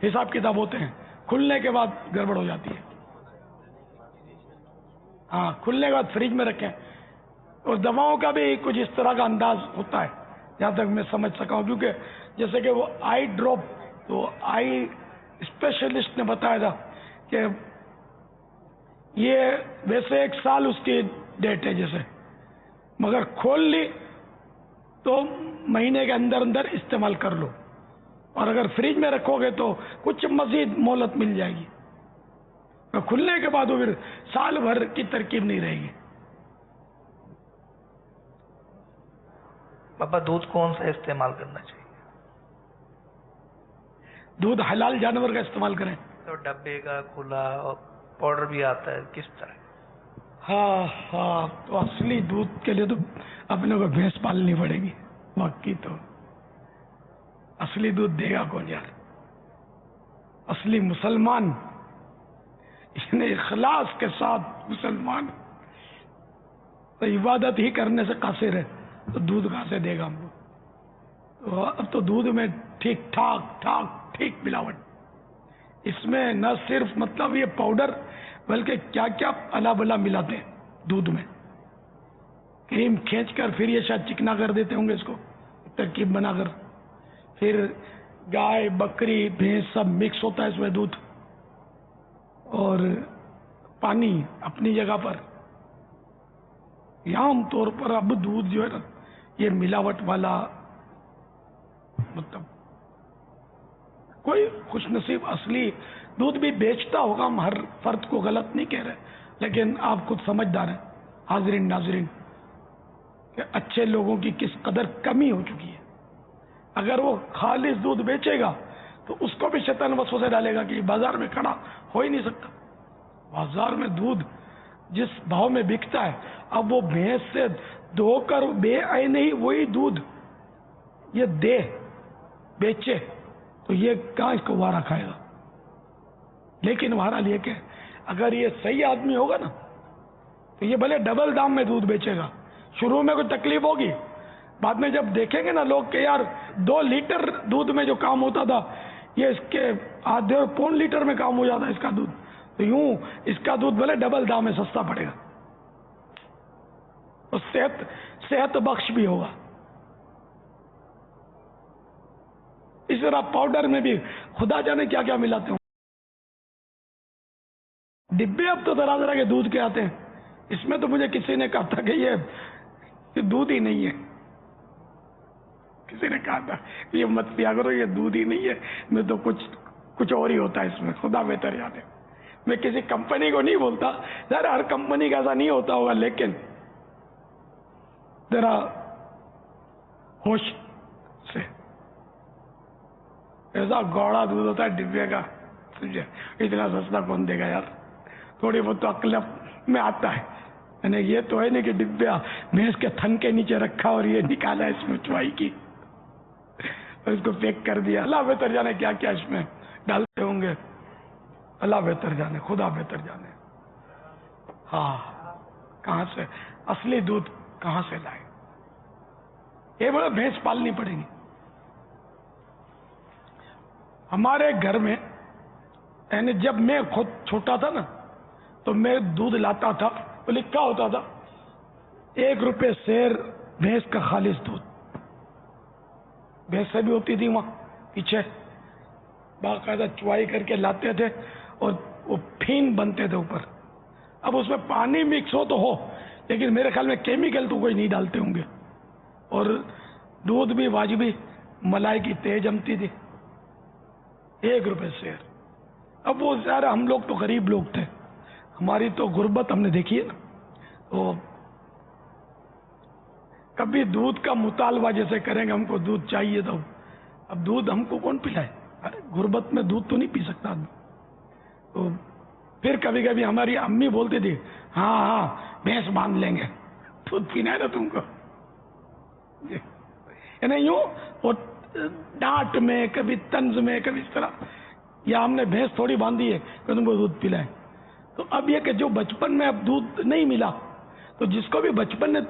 حساب کتاب ہوتے ہیں، کھلنے کے بعد گڑبڑ ہو جاتی ہے. ہاں، کھلنے کے بعد فریج میں رکھیں. اور دواؤں کا بھی کچھ اس طرح کا انداز ہوتا ہے جہاں تک میں سمجھ سکا ہوں، کیونکہ جیسے کہ وہ آئی ڈراپ، تو آئی اسپیشلسٹ نے بتایا تھا کہ یہ ویسے 1 سال اس کی ڈیٹ ہے جیسے، مگر کھول لی تو مہینے کے اندر اندر استعمال کر لو، اور اگر فریج میں رکھو گے تو کچھ مزید مہلت مل جائے گی. کھلنے کے بعد وہ پھر سال بھر کی ترکیب نہیں رہے گی. پاپا دودھ کون سا استعمال کرنا چاہیے؟ دودھ حلال جانور کا استعمال کریں. تو ڈبے کا کھلا اور پاؤڈر بھی آتا ہے، کس طرح؟ ہاں، تو اصلی دودھ کے لیے تو اپنے کو بھینس پالنی پڑے گی. باقی تو اصلی دودھ دے گا کون یار؟ اصلی مسلمان یعنی اخلاص کے ساتھ مسلمان تو عبادت ہی کرنے سے قاصر ہے، تو دودھ کہاں سے دے گا ہم کو؟ اب تو دودھ میں ٹھیک ملاوٹ. اس میں نہ صرف مطلب یہ پاؤڈر بلکہ کیا کیا الا بلا ملاتے ہیں دودھ میں. کریم کھینچ کر پھر یہ شاید چکنا کر دیتے ہوں گے اس کو ترکیب بنا کر، پھر گائے بکری بھینس سب مکس ہوتا ہے اس میں دودھ، اور پانی اپنی جگہ پر. عام طور پر اب دودھ جو ہے نا یہ ملاوٹ والا، مطلب کوئی خوش نصیب اصلی دودھ بھی بیچتا ہوگا، ہم ہر فرد کو غلط نہیں کہہ رہے، لیکن آپ خود سمجھدار ہیں حاضرین ناظرین کہ اچھے لوگوں کی کس قدر کمی ہو چکی ہے. اگر وہ خالص دودھ بیچے گا تو اس کو بھی شیطان وسوسے ڈالے گا کہ یہ بازار میں کھڑا ہو ہی نہیں سکتا. بازار میں دودھ جس بھاؤ میں بکتا ہے، اب وہ بھینس سے دھو کر بے آئے نہیں وہی دودھ یہ دے بیچے تو یہ کہاں اس کو وارا کھائے گا. لیکن بہرحال یہ کہ اگر یہ صحیح آدمی ہوگا نا تو یہ بھلے ڈبل دام میں دودھ بیچے گا. شروع میں کوئی تکلیف ہوگی، بعد میں جب دیکھیں گے نا لوگ کہ یار 2 لیٹر دودھ میں جو کام ہوتا تھا یہ اس کے آدھے اور پون لیٹر میں کام ہو جاتا ہے اس کا دودھ، تو یوں اس کا دودھ بھلے ڈبل دام میں سستا پڑے گا. اور صحت بخش بھی ہوگا. اس طرح پاؤڈر میں بھی خدا جانے کیا کیا ملاتے ہوں. ڈبے اب تو طرح طرح کے دودھ کے آتے ہیں. اس میں تو مجھے کسی نے کہا تھا کہ یہ دودھ ہی نہیں ہے. کسی نے کہا تھا یہ مت پیا کرو، یہ دودھ ہی نہیں ہے، میں تو کچھ اور ہی ہوتا ہے اس میں. خدا بہتر یاد ہے. میں کسی کمپنی کو نہیں بولتا، ذرا ہر کمپنی کا ایسا نہیں ہوتا ہوگا، لیکن ذرا ہوش سے. ایسا گوڑا دودھ ہوتا ہے ڈبے کا، اتنا سستا کون دے گا یار. تھوڑی بہت تو عقل میں آتا ہے. یعنی یہ تو ہے نہیں کہ ڈبیا بھینس کے تھن کے نیچے رکھا اور یہ نکالا اس میں چوائی کی اور اس کو پیک کر دیا. اللہ بہتر جانے کیا کیا اس میں ڈالتے ہوں گے. اللہ بہتر جانے، خدا بہتر جانے. ہاں، کہاں سے اصلی دودھ کہاں سے لائے؟ یہ بڑا بھینس پالنی پڑے گی. ہمارے گھر میں یعنی جب میں خود چھوٹا تھا نا تو میں دودھ لاتا تھا تو لکھا ہوتا تھا 1 روپے سیر بھینس کا خالص دودھ. بھینسیں بھی ہوتی تھی وہاں پیچھے، باقاعدہ چوائی کر کے لاتے تھے اور وہ پھین بنتے تھے اوپر. اب اس میں پانی مکس ہو تو ہو، لیکن میرے خیال میں کیمیکل تو کوئی نہیں ڈالتے ہوں گے. اور دودھ بھی واجبی، ملائی کی تیز جمتی تھی. 1 روپے سیر. اب وہ ظاہر ہم لوگ تو غریب لوگ تھے، ہماری تو غربت ہم نے دیکھی ہے نا. تو کبھی دودھ کا مطالبہ جیسے کریں گے، ہم کو دودھ چاہیے تو اب دودھ ہم کو کون پلائے؟ ارے غربت میں دودھ تو نہیں پی سکتا آدمی. تو پھر کبھی کبھی ہماری امی بولتی تھی ہاں بھینس باندھ لیں گے، دودھ پینا ہے نا تم کو. یعنی یوں وہ ڈانٹ میں، کبھی طنز میں، کبھی اس طرح، یا ہم نے بھینس تھوڑی باندھی ہے کہ تم کو دودھ پلائیں. تو اب یہ کہ جو بچپن میں اب دودھ نہیں ملا، تو جس کو بھی بچپن میں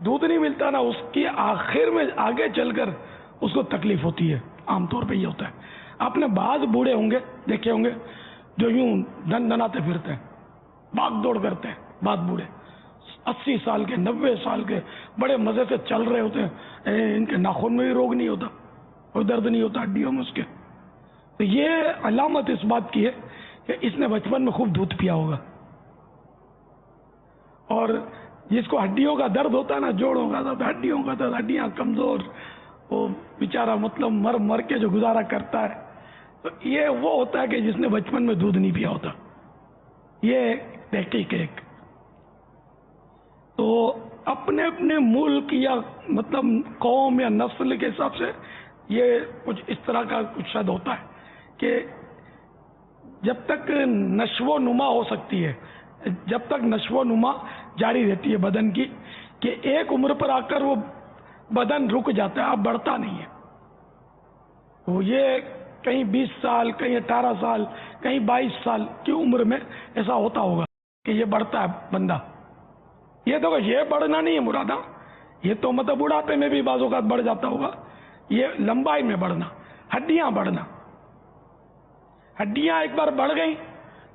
دودھ نہیں ملتا نا، اس کی آخر میں آگے چل کر اس کو تکلیف ہوتی ہے. عام طور پہ یہ ہوتا ہے. آپ نے بعض بوڑھے ہوں گے دیکھے ہوں گے جو یوں دن دناتے پھرتے ہیں، بھاگ دوڑ کرتے ہیں. بعض بوڑھے 80 سال کے، 90 سال کے، بڑے مزے سے چل رہے ہوتے ہیں. ان کے ناخن میں بھی روگ نہیں ہوتا اور درد نہیں ہوتا ہڈیوں میں اس کے. تو یہ علامت اس بات کی ہے کہ اس نے بچپن میں خوب دودھ پیا ہوگا. اور جس کو ہڈیوں کا درد ہوتا ہے نا، جوڑوں کا درد، ہڈیوں کا درد، ہڈیاں کمزور، وہ بیچارہ مطلب مر کے جو گزارا کرتا ہے، تو یہ وہ ہوتا ہے کہ جس نے بچپن میں دودھ نہیں پیا ہوتا. یہ تحقیق ہے. تو اپنے اپنے ملک یا مطلب قوم یا نسل کے حساب سے یہ کچھ اس طرح کا کچھ شاید ہوتا ہے کہ جب تک نشو و نما ہو سکتی ہے، جب تک نشو و نما جاری رہتی ہے بدن کی، کہ ایک عمر پر آ کر وہ بدن رک جاتا ہے، اب بڑھتا نہیں ہے. وہ یہ کہیں 20 سال، کہیں 18 سال، کہیں 22 سال کی عمر میں ایسا ہوتا ہوگا کہ یہ بڑھتا ہے بندہ. یہ تو یہ بڑھنا نہیں ہے مرادہ، یہ تو مطلب بڑھاپے میں بھی بعض اوقات بڑھ جاتا ہوگا. یہ لمبائی میں بڑھنا، ہڈیاں بڑھنا. ہڈیاں ایک بار بڑھ گئیں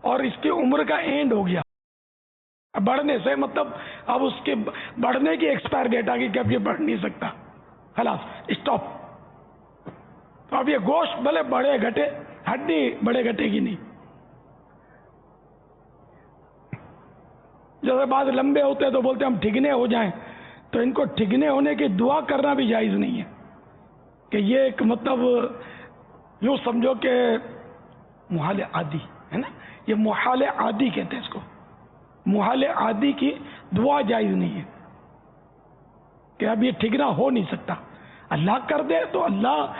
اور اس کی عمر کا اینڈ ہو گیا. بڑھنے سے مطلب اب اس کے بڑھنے کی ایکسپائر ڈیٹ آ گئی کہ اب یہ بڑھ نہیں سکتا، خلاص اسٹاپ. تو اب یہ گوشت بھلے بڑھے گھٹے، ہڈی بڑھے گھٹے گی نہیں. جیسے بعض لمبے ہوتے ہیں تو بولتے ہیں ہم ٹھگنے ہو جائیں، تو ان کو ٹھگنے ہونے کی دعا کرنا بھی جائز نہیں ہے. کہ یہ ایک مطلب یوں سمجھو کہ محال عادی ہے نا، یہ محال عادی کہتے ہیں اس کو. محال عادی کی دعا جائز نہیں ہے کہ اب یہ ٹھگنا ہو نہیں سکتا. اللہ کر دے تو اللہ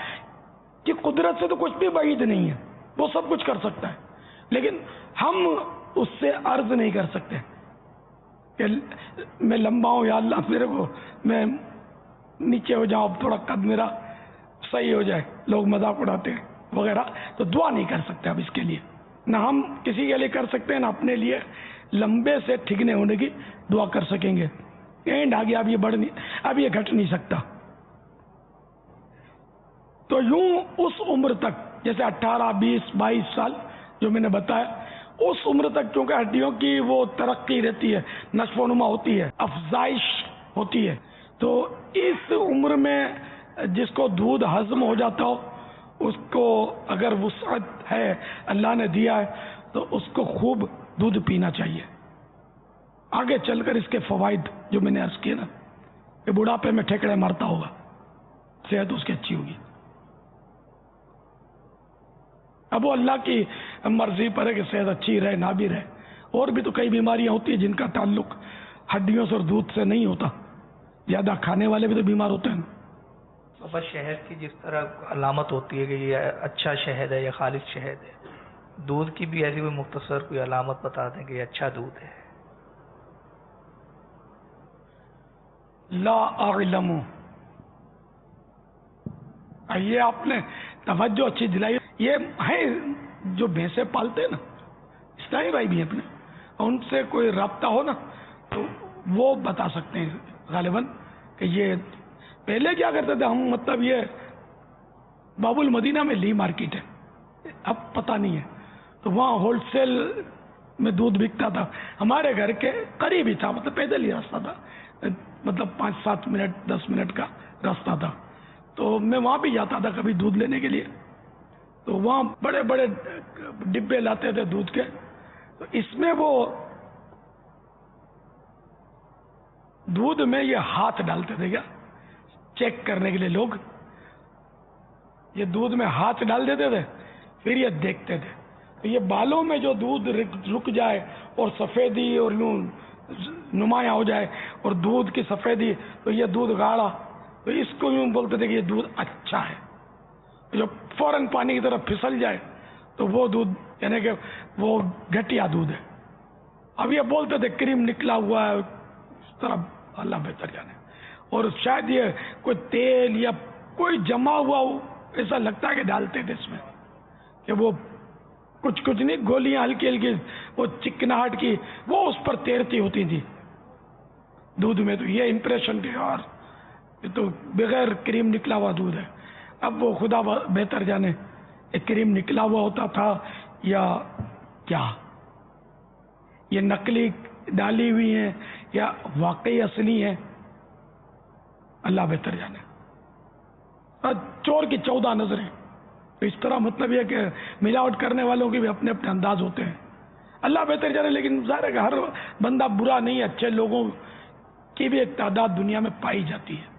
کی قدرت سے تو کچھ بھی بعید نہیں ہے، وہ سب کچھ کر سکتا ہے. لیکن ہم اس سے عرض نہیں کر سکتے کہ میں لمبا ہوں یا اللہ میرے کو میں نیچے ہو جاؤں، اب تھوڑا قد میرا صحیح ہو جائے. لوگ مذاق اڑاتے ہیں وغیرہ، تو دعا نہیں کر سکتے اب اس کے لیے. نہ ہم کسی کے لیے کر سکتے ہیں، نہ اپنے لیے لمبے سے ٹھگنے ہونے کی دعا کر سکیں گے. اینڈ آ گیا، اب یہ بڑھ نہیں، اب یہ گھٹ نہیں سکتا. تو یوں اس عمر تک جیسے 18، 20، 22 سال جو میں نے بتایا، اس عمر تک چونکہ ہڈیوں کی وہ ترقی رہتی ہے، نشو و نما ہوتی ہے، افزائش ہوتی ہے. تو اس عمر میں جس کو دودھ ہضم ہو جاتا ہو اس کو اگر وسعت ہے اللہ نے دیا ہے تو اس کو خوب دودھ پینا چاہیے. آگے چل کر اس کے فوائد جو میں نے عرض کیے نا کہ بڑھاپے میں ٹھیکڑے مارتا ہوگا, صحت اس کی اچھی ہوگی. اب وہ اللہ کی مرضی پر ہے کہ صحت اچھی رہے نہ بھی رہے. اور بھی تو کئی بیماریاں ہوتی ہیں جن کا تعلق ہڈیوں سے اور دودھ سے نہیں ہوتا. زیادہ کھانے والے بھی تو بیمار ہوتے ہیں. بابا شہد کی جس طرح علامت ہوتی ہے کہ یہ اچھا شہد ہے یا خالص شہد ہے, دودھ کی بھی ایسی کوئی مختصر کوئی علامت بتا دیں کہ یہ اچھا دودھ ہے. لا اعلم. یہ آپ نے توجہ اچھی دلائی. یہ ہے جو بھینسیں پالتے ہیں نا, اسلامی بھائی بھی اپنے, ان سے کوئی رابطہ ہو نا تو وہ بتا سکتے ہیں غالباً کہ یہ پہلے کیا کرتے تھے ہم. مطلب یہ باب المدینہ میں لی مارکیٹ ہے, اب پتہ نہیں ہے, تو وہاں ہول سیل میں دودھ بکتا تھا. ہمارے گھر کے قریب ہی تھا, مطلب پیدل ہی راستہ تھا, مطلب 5-7 منٹ 10 منٹ کا راستہ تھا. تو میں وہاں بھی جاتا تھا کبھی دودھ لینے کے لیے. تو وہاں بڑے بڑے ڈبے لاتے تھے دودھ کے. تو اس میں وہ دودھ میں یہ ہاتھ ڈالتے تھے کیا چیک کرنے کے لیے لوگ, یہ دودھ میں ہاتھ ڈال دیتے تھے پھر یہ دیکھتے تھے. تو یہ بالوں میں جو دودھ رک جائے اور سفیدی اور نمایاں ہو جائے اور دودھ کی سفیدی تو یہ دودھ گاڑھا, تو اس کو یوں بولتے تھے کہ یہ دودھ اچھا ہے. جو فوراً پانی کی طرف پھسل جائے تو وہ دودھ یعنی کہ وہ گھٹیا دودھ ہے. اب یہ بولتے تھے کریم نکلا ہوا ہے, اس طرح اللہ بہتر جانے. اور شاید یہ کوئی تیل یا کوئی جمع ہوا ہو ایسا لگتا ہے کہ ڈالتے تھے اس میں, کہ وہ کچھ نہیں, گولیاں ہلکی ہلکی وہ چکناہٹ کی وہ اس پر تیرتی ہوتی تھی دودھ میں. تو یہ امپریشن کے اور یہ تو بغیر کریم نکلا ہوا دودھ ہے. اب وہ خدا بہتر جانے ایک کریم نکلا ہوا ہوتا تھا یا کیا, یہ نقلی ڈالی ہوئی ہیں یا واقعی اصلی ہیں, اللہ بہتر جانے. چور کی 14 نظریں. تو اس طرح مطلب یہ کہ ملاوٹ کرنے والوں کے بھی اپنے اپنے انداز ہوتے ہیں, اللہ بہتر جانے. لیکن ظاہر ہے کہ ہر بندہ برا نہیں ہے, اچھے لوگوں کی بھی ایک تعداد دنیا میں پائی جاتی ہے.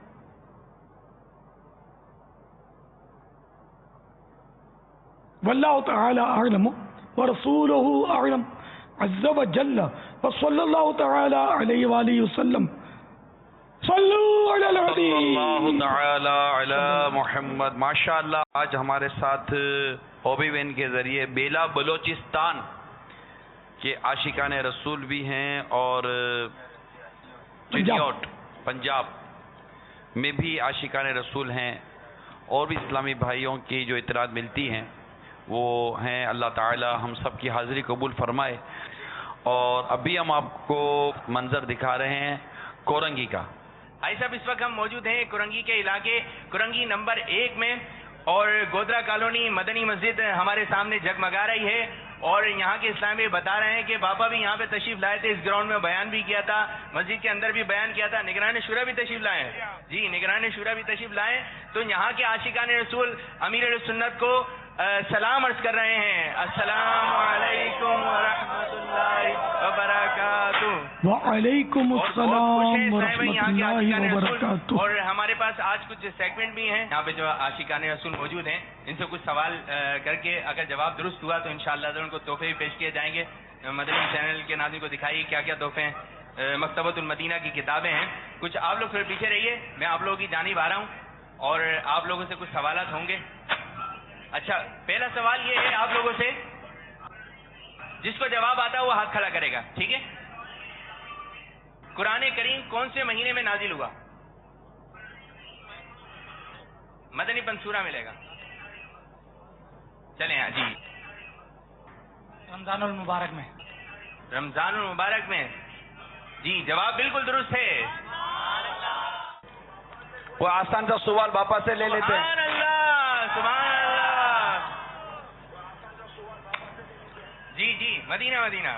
واللہ تعالی اعلم ورسولہ اعلم عز وجل وصلی اللہ تعالی علیہ وآلہ وسلم. صلو علی الحبیب صلی اللہ تعالی علی محمد. ماشاءاللہ آج ہمارے ساتھ ہوبی وین کے ذریعے بیلا بلوچستان کے عاشقان رسول بھی ہیں اور چنیوٹ پنجاب میں بھی عاشقان رسول ہیں, اور بھی اسلامی بھائیوں کی جو اطلاعات ملتی ہیں وہ ہیں. اللہ تعالی ہم سب کی حاضری قبول فرمائے. اور ابھی ہم آپ کو منظر دکھا رہے ہیں کورنگی کا. بھائی صاحب اس وقت ہم موجود ہیں کورنگی کے علاقے کورنگی نمبر 1 میں, اور گودرا کالونی مدنی مسجد ہمارے سامنے جگمگا رہی ہے. اور یہاں کے اسلامی بتا رہے ہیں کہ بابا بھی یہاں پہ تشریف لائے تھے, اس گراؤنڈ میں بیان بھی کیا تھا, مسجد کے اندر بھی بیان کیا تھا. نگران شورا بھی تشریف لائے ہیں. جی نگران شورا بھی تشریف لائے. تو یہاں کے عاشقان رسول امیر اہل سنت کو سلام عرض کر رہے ہیں. السلام علیکم ورحمۃ اللہ وبرکاتہ. وعلیکم السلام ورحمۃ اللہ وبرکاتہ. اور ہمارے پاس آج کچھ سیگمنٹ بھی ہیں یہاں پہ جو عاشقان رسول موجود ہیں, ان سے کچھ سوال کر کے اگر جواب درست ہوا تو انشاءاللہ ان کو تحفے بھی پیش کیے جائیں گے. مدنی چینل کے ناظرین کو دکھائیے کیا کیا تحفے ہیں. مکتبۃ المدینہ کی کتابیں ہیں کچھ. آپ لوگ پھر پیچھے رہیے, میں آپ لوگوں کی جانب آ رہا ہوں اور آپ لوگوں سے کچھ سوالات ہوں گے. اچھا پہلا سوال یہ ہے آپ لوگوں سے, جس کو جواب آتا ہے وہ ہاتھ کھڑا کرے گا, ٹھیک ہے. قرآن کریم کون سے مہینے میں نازل ہوا؟ مدنی پنسورہ ملے گا. چلیں ہاں جی. رمضان المبارک میں. رمضان المبارک میں. جی جواب بالکل درست ہے. وہ آسان سا سوال باپا سے لے لیتے ہیں. سبحان اللہ سبحان اللہ. جی جی مدینہ مدینہ.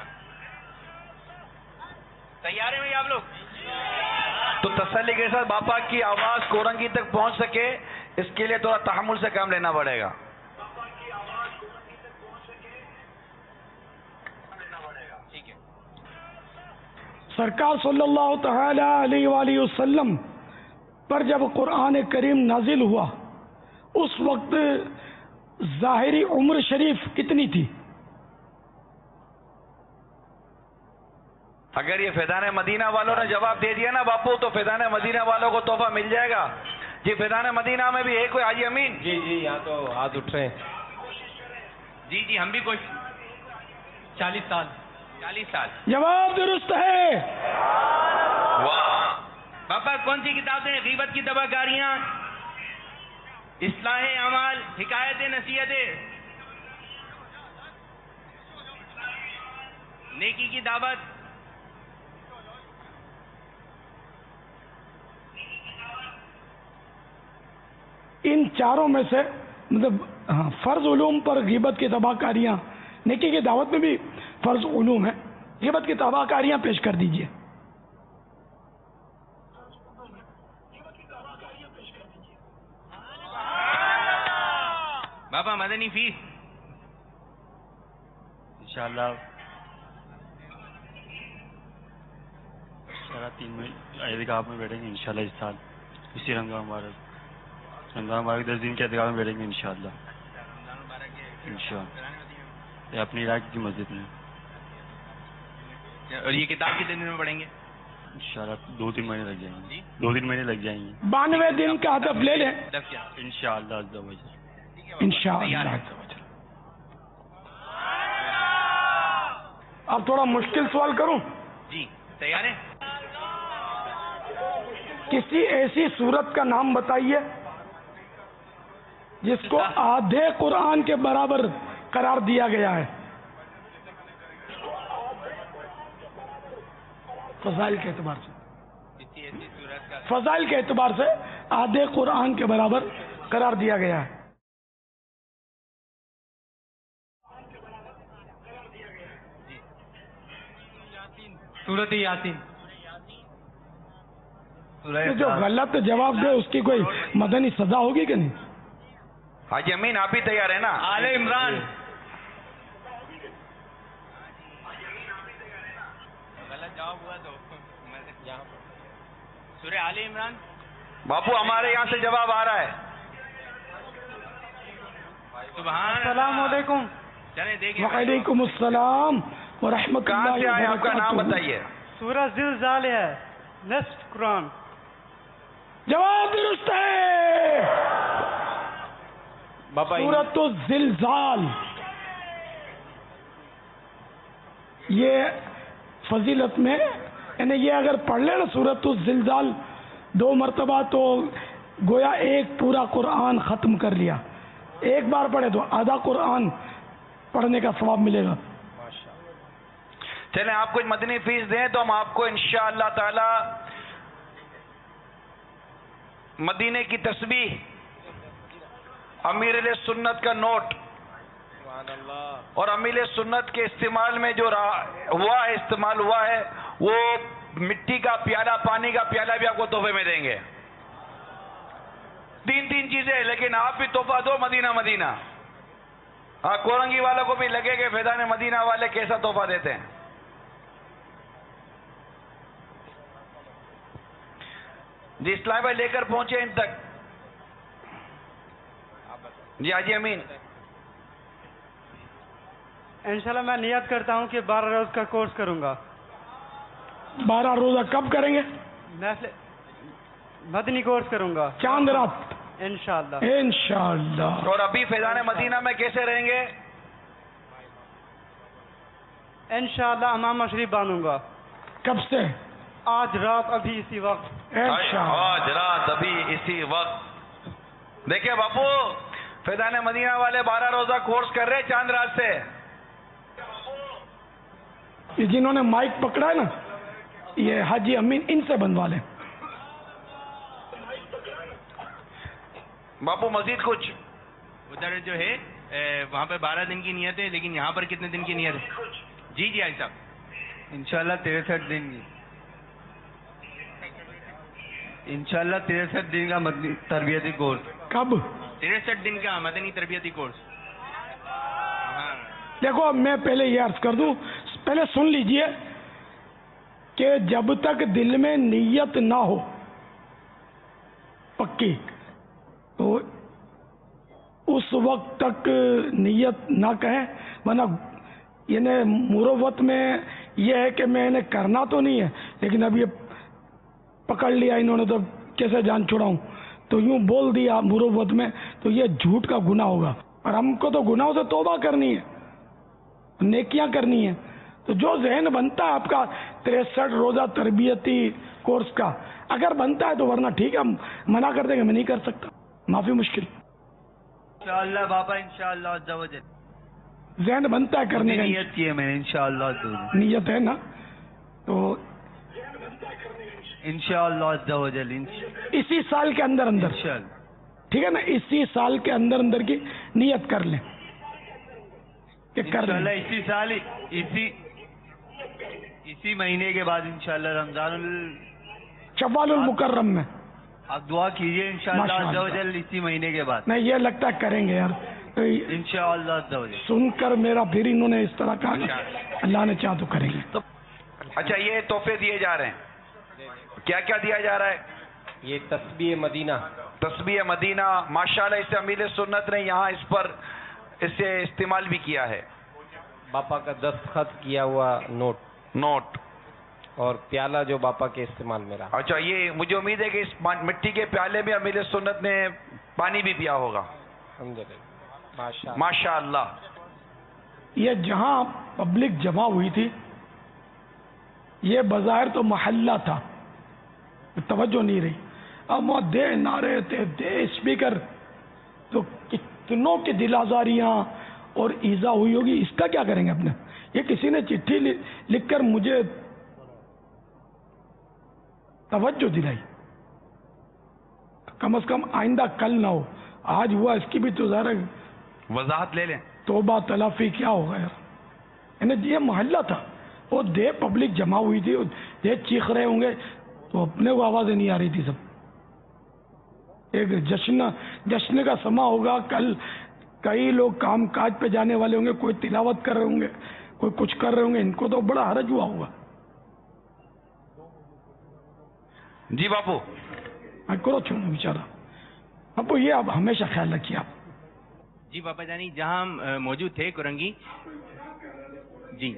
تیار ہیں بھائی آپ لوگ؟ تو تسلی کے ساتھ باپا کی آواز کورنگی تک پہنچ سکے، اس کے لیے تھوڑا تحمل سے کام لینا پڑے گا. سرکار صلی اللہ تعالی علیہ وآلہ وسلم پر جب قرآن کریم نازل ہوا اس وقت ظاہری عمر شریف کتنی تھی؟ اگر یہ فیضان مدینہ والوں نے جواب دے دیا نا باپو تو فیضان مدینہ والوں کو تحفہ مل جائے گا. جی فیضان مدینہ میں بھی ہے کوئی حاجی امین؟ جی یہاں تو ہاتھ اٹھ رہے. جی ہم بھی کوئی 40 سال. 40 سال. جواب درست ہے. واہ. باپا کون سی کتاب سے؟ غیبت کی تباہ کاریاں، اصلاح اعمال، حکایت نصیحتیں، نیکی کی دعوت. ان چاروں میں سے مطلب فرض علوم پر غیبت کی تباہ کاریاں، نیکی کی دعوت میں بھی فرض علوم ہے، غیبت کی تباہ کاریاں پیش کر دیجئے. بابا مدنی فیس انشاءاللہ 3 مہینے اعتکاف میں بیٹھیں گے انشاءاللہ اس سال، اسی رمضان مبارک 10 دن کے اعتکاف میں بیٹھیں گے انشاءاللہ. یہ اپنی علاقے کی مسجد میں. اور یہ کتاب کتنے دن میں پڑھیں گے؟ انشاءاللہ 2-3 مہینے لگ جائیں گے. 2 مہینے لگ جائیں گے. 92 دن کا ہدف لے لیں انشاءاللہ عز و جل. انشاءاللہ. اب تھوڑا مشکل سوال کروں؟ جی تیار ہیں. کسی ایسی سورت کا نام بتائیے جس کو آدھے قرآن کے برابر قرار دیا گیا ہے فضائل کے اعتبار سے. فضائل کے اعتبار سے آدھے قرآن کے برابر قرار دیا گیا ہے. سورۃ یاسین. جو غلط جواب دے اس کی کوئی مدنی سزا ہوگی کہ نہیں؟ حاجی امین آپ بھی تیار ہیں نا؟ آل عمران. غلط جواب ہوا تو سورہ آل عمران. باپو ہمارے یہاں سے جواب آ رہا ہے. سبحان. السلام علیکم. چلیں دیکھیں. وعلیکم السلام ورحمۃ اللہ. کہاں سے آئے آپ کا نام بتائیے. سورہ زلزال ہے نیکسٹ قرآن. جواب درست ہے. بابا سورۃ الزلزال. یہ فضیلت میں یعنی یہ اگر پڑھ لے نا سورۃ الزلزال 2 مرتبہ تو گویا ایک پورا قرآن ختم کر لیا. ایک بار پڑھے تو آدھا قرآن پڑھنے کا ثواب ملے گا. چلیں آپ کچھ مدنی فیس دیں تو ہم آپ کو انشاءاللہ تعالی مدینے کی تسبیح، امیر علیہ سنت کا نوٹ اور امیر سنت کے استعمال میں جو استعمال ہوا ہے وہ مٹی کا پیالہ، پانی کا پیالہ بھی آپ کو تحفے میں دیں گے. 3 چیزیں، لیکن آپ بھی تحفہ دو مدینہ مدینہ. ہاں کورنگی والوں کو بھی لگے کہ فیضان مدینہ والے کیسا تحفہ دیتے ہیں. جی اسلام بھائی لے کر پہنچے ان تک. جی حاجی امین. انشاءاللہ میں نیت کرتا ہوں کہ 12 روز کا کورس کروں گا. 12 روزہ کب کریں گے؟ مدنی کورس کروں گا چاند رات انشاءاللہ. انشاءاللہ. اور ابھی فیضان مدینہ میں کیسے رہیں گے؟ انشاءاللہ امامہ شریف باندھوں گا. کب سے؟ آج رات ابھی اسی وقت. آج رات ابھی اسی وقت. دیکھیں باپو فیضان مدینہ والے 12 روزہ کورس کر رہے چاند رات سے. جنہوں نے مائک پکڑا ہے نا یہ حاجی امین ان سے بنوا لیں. باپو مزید کچھ ادھر جو ہے وہاں پہ 12 دن کی نیت ہے، لیکن یہاں پر کتنے دن کی نیت ہے؟ جی آئی صاحب. انشاءاللہ 63 دن کی. انشاءاللہ 63 دن کا مدنی تربیتی کورس. کب؟ 63 دن کا مدنی تربیتی کورس. دیکھو میں پہلے یہ عرض کر دوں، پہلے سن لیجئے کہ جب تک دل میں نیت نہ ہو پکی، تو اس وقت تک نیت نہ کہیں، ورنہ یعنی مروت میں یہ ہے کہ میں انہیں کرنا تو نہیں ہے، لیکن اب یہ پکڑ لیا انہوں نے تو کیسے جان چھڑاؤں، تو یوں بول دیا مروت میں، تو یہ جھوٹ کا گناہ ہوگا. اور ہم کو تو گناہوں سے توبہ کرنی ہے، نیکیاں کرنی ہیں. تو جو ذہن بنتا ہے آپ کا 63 روزہ تربیتی کورس کا، اگر بنتا ہے تو، ورنہ ٹھیک ہے ہم منع کر دیں گے، میں نہیں کر سکتا، معافی مشکل. انشاءاللہ بابا، انشاءاللہ عز و جل. ذہن بنتا ہے کرنے کا، نیت کی ہے میں نے انشاءاللہ عز و جل. نیت ہے نا، تو انشاءاللہ عز و جل اسی سال کے اندر ٹھیک ہے نا، اسی سال کے اندر کی نیت کر لیں کہ کر لیں. انشاءاللہ اسی سال، اسی مہینے کے بعد انشاءاللہ رمضان شوال المکرم میں آپ دعا کیجئے انشاءاللہ عز و جل اسی مہینے کے بعد. نہیں، یہ لگتا ہے کریں گے یار، انشاءاللہ عز و جل. سن کر میرا پھر انہوں نے اس طرح کہا، اللہ نے چاہ تو کریں گے. اچھا، یہ تحفے دیے جا رہے ہیں، کیا کیا دیا جا رہا ہے؟ یہ تسبیح مدینہ. تسبیح مدینہ، ماشاءاللہ اسے امیر سنت نے یہاں اس پر اسے استعمال بھی کیا ہے. باپا کا دستخط کیا ہوا نوٹ اور پیالہ جو باپا کے استعمال میں رہا. اچھا، یہ مجھے امید ہے کہ اس مٹی کے پیالے میں امیر سنت نے پانی بھی پیا ہوگا. الحمدللہ، ماشاءاللہ. یہ جہاں پبلک جمع ہوئی تھی، یہ بظاہر تو محلہ تھا، توجہ نہیں رہی. اب وہاں دے نعرے تھے، دے اسپیکر، تو کتنوں کی دل آزاریاں اور ایذا ہوئی ہوگی. اس کا کیا کریں گے اپنے؟ یہ کسی نے چٹھی لکھ کر مجھے توجہ دلائی، کم از کم آئندہ کل نہ ہو. آج ہوا، اس کی بھی تو ذرا وضاحت لے لیں. توبہ تلافی کیا ہوگا یار. یعنی یہ محلہ تھا، وہ دے پبلک جمع ہوئی تھی، دے چیخ رہے ہوں گے تو اپنے کو آوازیں نہیں آ رہی تھی. سب ایک جشن کا سما ہوگا. کل کئی لوگ کام کاج پہ جانے والے ہوں گے، کوئی تلاوت کر رہے ہوں گے، کوئی کچھ کر رہے ہوں گے. ان کو تو بڑا حرج ہوا ہوگا. جی باپو، کرو چھوڑو بیچارہ. باپو یہ اب ہمیشہ خیال رکھیے آپ. جی باپا جانی، جہاں ہم موجود تھے کرنگی. جی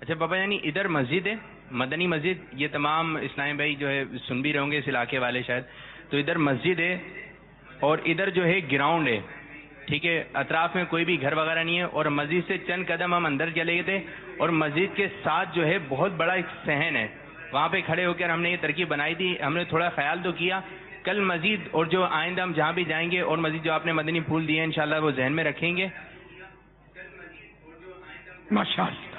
اچھا باپا جانی، ادھر مسجد ہے، مدنی مسجد. یہ تمام اسلامی بھائی جو ہے سن بھی رہے ہوں گے، اس علاقے والے شاید. تو ادھر مسجد ہے اور ادھر جو ہے گراؤنڈ ہے، ٹھیک ہے. اطراف میں کوئی بھی گھر وغیرہ نہیں ہے، اور مسجد سے چند قدم ہم اندر چلے گئے تھے، اور مسجد کے ساتھ جو ہے بہت بڑا ایک صحن ہے. وہاں پہ کھڑے ہو کر ہم نے یہ ترکیب بنائی تھی. ہم نے تھوڑا خیال تو کیا، کل مزید اور جو آئندہ ہم جہاں بھی جائیں گے، اور مزید جو آپ نے مدنی پھول دیے ہیں انشاءاللہ وہ ذہن میں رکھیں گے. ماشاءاللہ.